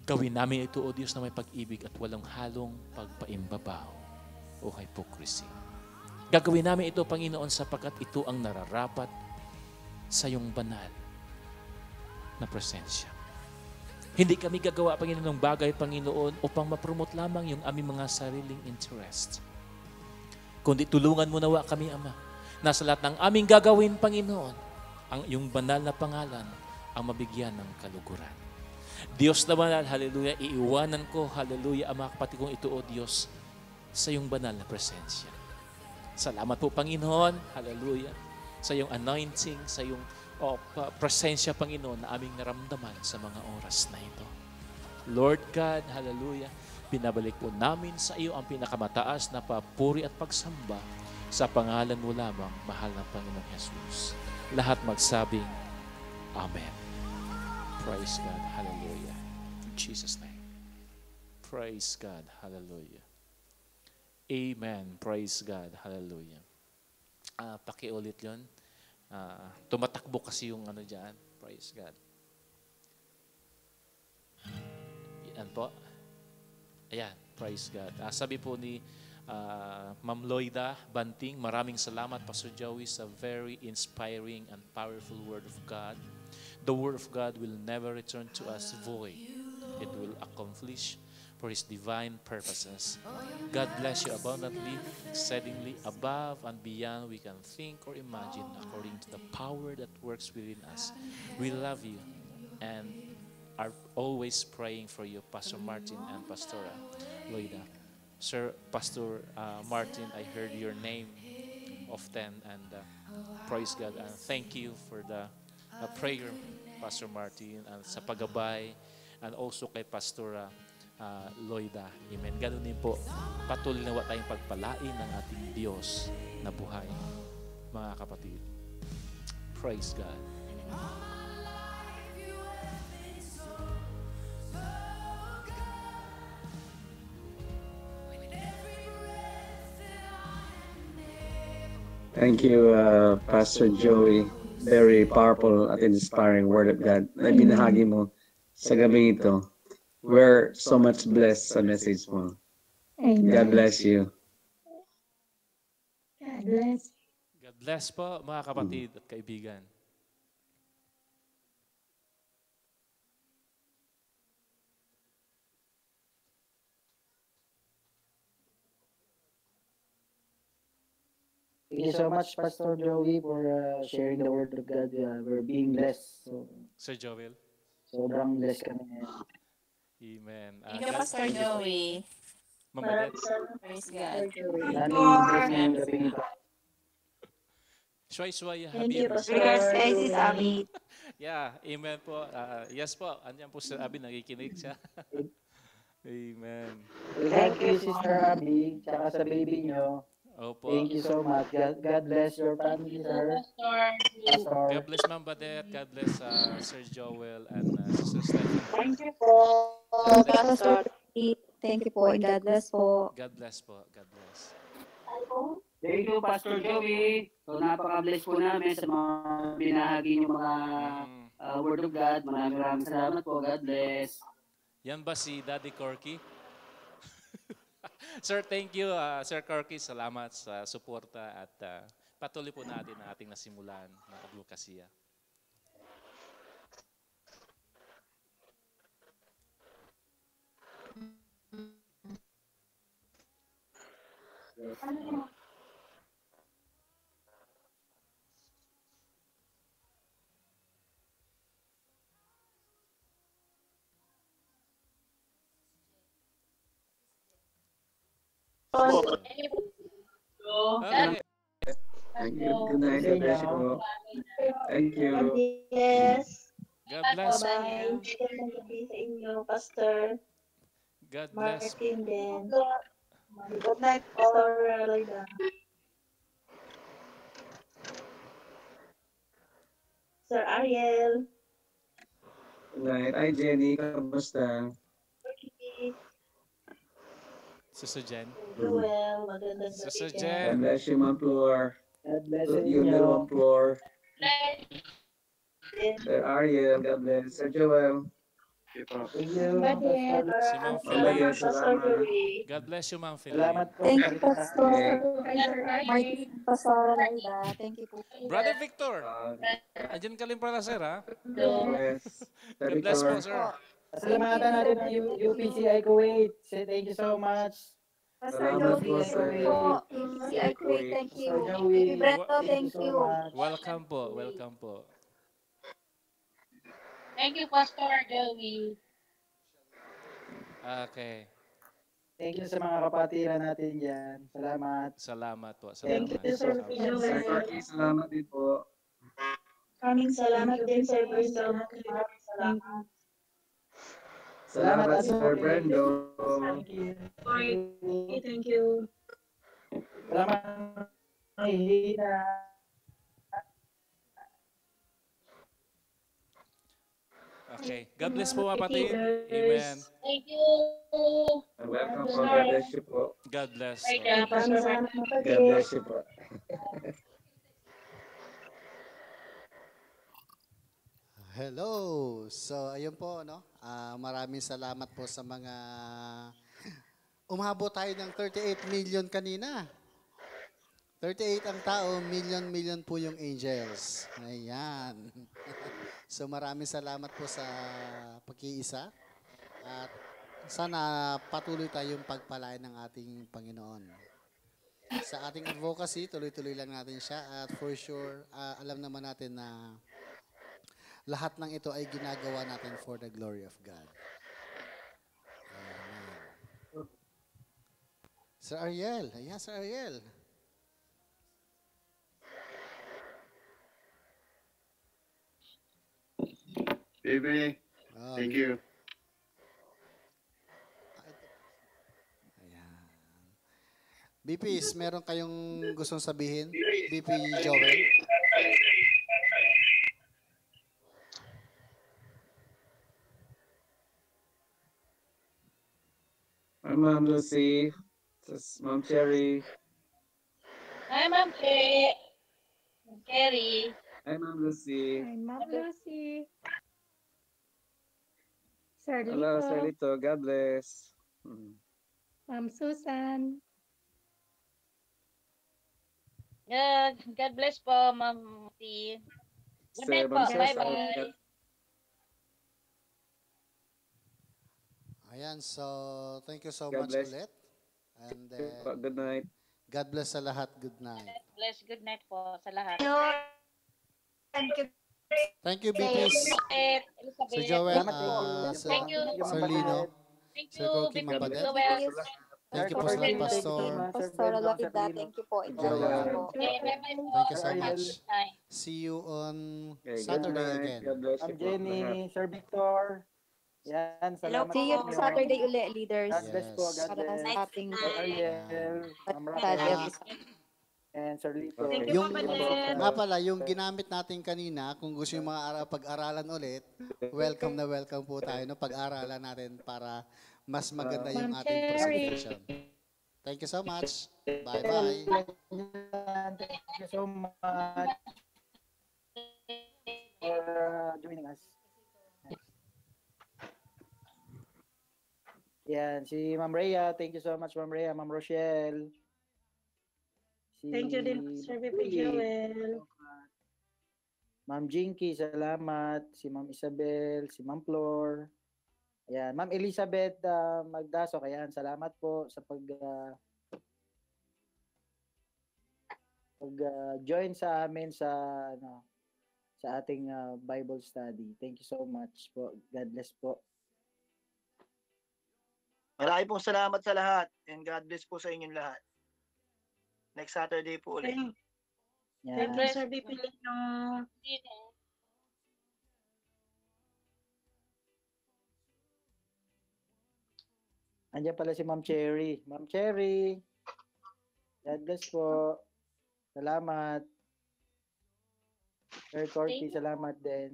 Gawin namin ito, O Diyos, na may pag-ibig at walang halong pagpaimbabaw o hypocrisy. Gagawin namin ito, Panginoon, sapagkat ito ang nararapat sa iyong banal na presensya. Hindi kami gagawa, Panginoon, ng bagay, Panginoon, upang mapromote lamang yung aming mga sariling interest. Kundi tulungan mo nawa kami, Ama, na sa lahat ng aming gagawin, Panginoon, ang iyong banal na pangalan ang mabigyan ng kaluguran. Diyos na banal, hallelujah, iiwanan ko, hallelujah, ang mga kapatid kong ito, O Diyos, sa iyong banal na presensya. Salamat po, Panginoon, hallelujah, sa iyong anointing, sa iyong presensya, Panginoon, na aming naramdaman sa mga oras na ito. Lord God, hallelujah, pinabalik po namin sa iyo ang pinakamataas na papuri at pagsamba sa pangalan mo lamang, mahal na Panginoong Jesus. Lahat magsabing, Amen. Praise God, hallelujah. In Jesus' name. Praise God, hallelujah. Amen. Praise God. Hallelujah. Pakiulit yun. Tumatakbo kasi yung ano dyan. Praise God. Yan po. Ayan. Praise God. Sabi po ni Ma'am Loida Banting, maraming salamat, Pastor Joey, sa very inspiring and powerful Word of God. The Word of God will never return to us void. It will accomplish for His divine purposes. God bless you abundantly, exceedingly above and beyond we can think or imagine, according to the power that works within us. We love you and are always praying for you, Pastor Martin and Pastora Loida. Sir, Pastor Martin, I heard your name often, and praise God. And thank you for the prayer, Pastor Martin, and sa paggabay, and also kay Pastora Loida. Amen. Ganun din po, patuloy na tayong pagpalain ng ating Diyos na buhay, mga kapatid. Praise God. Thank you, Pastor Joey. Very powerful at inspiring word of God na binahagi mo sa gabing ito. We're so much blessed sa message mo. God bless you. God bless. God bless po mga kapatid at kaibigan. Thank you so much, Pastor Joey, for sharing the word of God. We're being blessed. So, Sir Joel. sobrang blessed kami. Amen. Thank you, Pastor Joey. Mamadet. Praise God. Daming blessed ngayong gabi ito. Shway, Thank you, Habib. Pastor. Regards kay Sis Abby. Yeah, amen po. Yes po, andyan po Sir Abby, nakikinig siya. Amen. Thank you, Sister Abby, tsaka sa baby nyo. Opo. Thank you so much. God bless your family, sir. Pastor. God bless Ma'am Badet. God bless Sir Joel and Sister Stephanie. Thank you po. Pastor, thank you po and God bless po. God bless po. God bless. Thank you, Pastor Joey. So, napaka-bless po namin sa mga binahagi niyo mga Word of God. Maraming salamat po. God bless. Yan ba si Daddy Corky? Sir, thank you. Sir Corky, salamat sa suporta at patuloy po natin ang ating nasimulan ng advokasya. Okay. Thank you. Good night. God bless you po. Thank you. Yes. God bless. Bye-bye. Magandang gabi sa inyo, Pastor God bless. Martin din. Good night, Pastor Loida. Sir Ariel. Good night. Hi, Jenny. Kamusta? Sister Jen. Joel, magandang gabi. Sister God Jen. bless you, Ma'am Flor. God bless You, you. little Flor. Sir Ariel. God bless. Sir Joel. Thank you, Pastor. Si Ma'am Salamat. Philip. Pastor Joey. God bless you, Ma'am Salamat Philip. po. Thank you, Pastor Okay. Martin, Pastor Laida. Thank you po. Brother Victor. Andyan ka rin pala, sir, ha? Yes. Sir God bless po, Victor. sir. Salamatan natin ang UPCI Kuwait. Say thank you so much. Pastor Salamat Joey, po, thank sir. you po. PCI Kuwait, thank you. Pastor Joey, Baby Brento, thank thank you so you. much. Welcome po. Welcome po. Thank you, Pastor Joey. Okay. Thank you sa mga kapatiran natin dyan. Salamat. Salamat po. Thank Salamat. you, Sir Sir Joel. Corky, salamat din po. Maraming salamat din, Sir Brendo. Maraming salamat. Salamat, Sir Brendo. Thank you. Thank you. Salamat. Hina. Okay. God bless po, kapatid. Amen. Thank you. Welcome po. God bless you po. God bless. Maraming salamat, God bless you po. Hello. So, ayun po, no? Maraming salamat po sa mga umabot tayo ng 38 million kanina. 38 ang tao, million po yung angels. Ayan. So, maraming salamat po sa pag-iisa. At sana patuloy tayong pagpalain ng ating Panginoon. Sa ating advocacy, tuloy-tuloy lang natin siya. At for sure, alam naman natin na lahat ng ito ay ginagawa natin for the glory of God. Amen. Sir Ariel. Ayan, Sir Ariel. Baby, thank you. Ayan. BPs, meron kayong gustong sabihin? BP Joel? Ma'am Lucy. Ma'am Cherry. Hi, Ma'am Kay. Kerry. Hi, Ma'am Lucy. Hi, Ma'am Lucy. Sir Hello, Sir Lito. Lito. God bless. Hmm. Ma'am Susan. God bless po, Ma'am T. Good Sir night po. Ma'am Susan. Bye-bye. Ayan, so thank you so God much bless. ulit. And Good night. God bless sa lahat. Good night. God bless. Good night po sa lahat. Thank you. Thank you, Beatrice. Elizabeth. Sir Joel, Salamat, thank you. Thank you. Sir Lino, Thank Sir you, Corky Big Mapadet. Joel. Thank you po Sir sa lahat, Corky, thank you so Pastor. much. Sir Pastor Brendo, Sir Lolita, Lino. thank you po. God Joel. bless po. Okay, bye-bye po. Thank you so Sir Ariel. much. Bye. See you on Okay, good Saturday night. again. God bless Ma'am you po lahat. Jenny, Sir Victor. Yan, salamat See you sa inyo. Saturday uli, leaders. God bless po, God Para bless. sa ating Sir Ariel, Ma'am study Raquel, episode. and Sir Lito. Okay. Yung, Thank you po nga pala, yung ginamit natin kanina, kung gusto yung mga pag-aralan ulit, welcome na welcome po tayo no pag-aralan natin para mas maganda yung Ma'am ating Cherry. presentation. Thank you so much. Bye-bye. Thank you so much for joining us. Yan, si Ma'am Rhea, thank you so much, Ma'am Rhea, Ma'am Rochelle. Si Thank you din, Sir Bebe Julie, Joel. Ma'am Jinky, salamat. Si Ma'am Isabel, si Ma'am Flor. Ayan, Ma'am Elizabeth Magdasok, ayan, salamat po sa join sa amin sa sa ating Bible study. Thank you so much po. God bless po. Marami pong salamat sa lahat and God bless po sa inyong lahat. Next Saturday po ulit. Thank you, Sir Bebe Lino. Andiyan pala si Ma'am Cherry. Ma'am Cherry, God bless po. Salamat. Sir Corky, salamat din.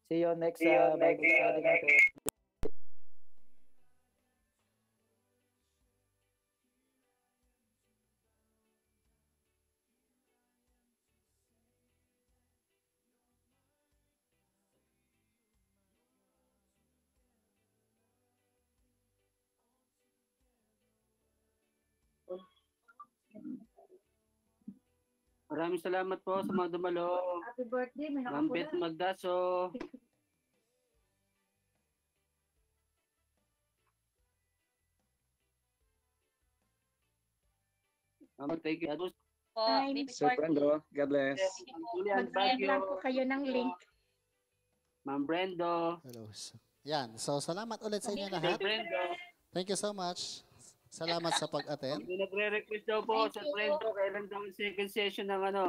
See you next Bible study natin. Maraming salamat po sa mga dumalo. Happy birthday, may Ma'am Beth nakapula. Magdaso. Thank you. Po, Time. Baby Sir Corky. Brendo, God bless. Julian Mag-send lang po Baguio. kayo ng link. Ma'am Brendo. Hello. Yan. So, salamat ulit sa inyo Sir lahat. Brendo. Thank you so much. Salamat sa pag-attend. May nagre-request daw po Thank sa you. Brendo. Kailan daw ang second session ng ano?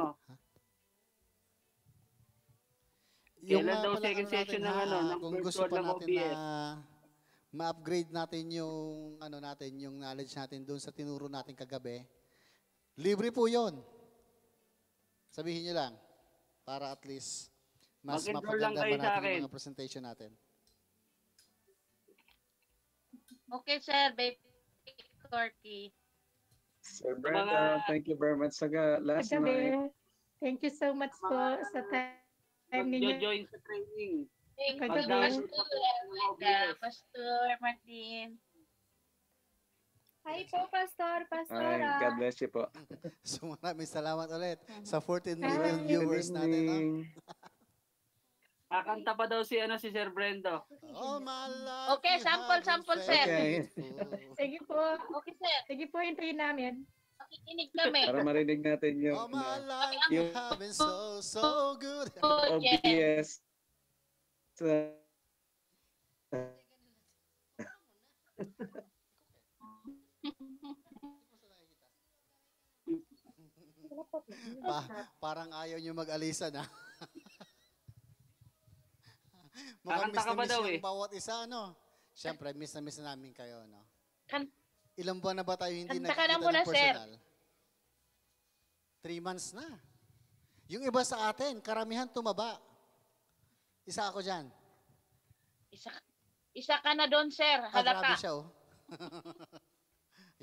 Kailan daw pala, second session ng ano, ng kung gusto virtual pa ng natin OBS? na ma-upgrade natin yung natin, yung knowledge natin doon sa tinuro natin kagabi, libre po 'yon. Sabihin niyo lang para at least mas Mag-enroll lang mapaganda kayo ba sa natin akin. yung mga presentation natin. Okay, Sir Baby Corky. Sir Brendo, thank you very much sa last night. Kagabi. Thank you so much po sa time ninyo. Mag-join sa training. Thank you, Kagabi. Pastor Martin. Hi po, Pastor. Ay, God bless you po. So maraming salamat ulit sa 14 million viewers Good natin. No? evening. Kakanta pa daw si Sir Brendo. Oh, my life Okay, you sample, have been sir. Okay. faithful. Sige po. Okay, sir. Sige po, hintayin namin. Makikinig kami. Para marinig natin Oh, yung my life you yung have been so good. OBS. Parang ayaw nyo mag-alisan, ha? Kakanta ka ba daw yung eh? bawat isa, ano? Siyempre, miss na miss na namin kayo, no? Kan- Ilang buwan na ba tayo hindi Kanta ka na nagkikita muna, ng personal? 3 months na. Yung iba sa atin, karamihan tumaba. Isa ako dyan. Isa ka na doon, sir. Grabe Halata. siya, oh.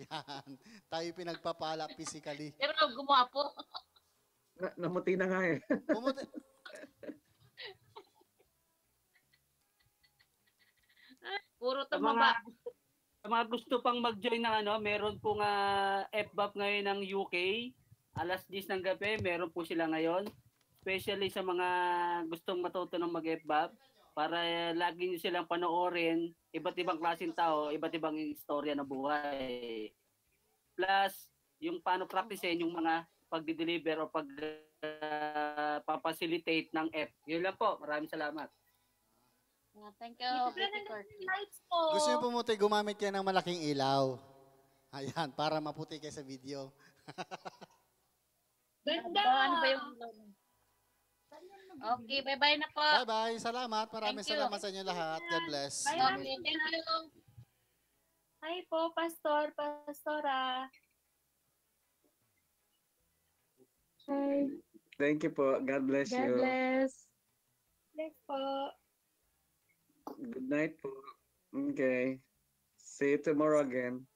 Yan. Tayo pinagpapala physically. Pero gumapo. Namuti na nga eh. Puro Sa tumaba. sa mga gusto pang mag-join ng ano, meron pong FBAP ngayon ng UK. Alas 10 ng gabi, meron po sila ngayon. Especially sa mga gustong matuto ng mag-FBAP para lagi nyo silang panoorin, iba't ibang klaseng tao, iba't ibang istorya ng buhay. Plus, yung paano practicein yung mga pagdi-deliver o papacilitate ng F. Yun lang po. Maraming salamat. Thank you, Baby Corky. Gusto nyo pumuti, gumamit kayo ng malaking ilaw. Ayan, para maputi kayo sa video. Ganda! Ano ba yung... Okay, bye-bye na po. Bye-bye. Salamat. Maraming Thank you. salamat sa inyo lahat. God bless. Okay, thank you. Hi po, Pastor, Pastora. Hi. Thank you po. God bless God you. bless. Bless po. Good night po. Okay. See you tomorrow again.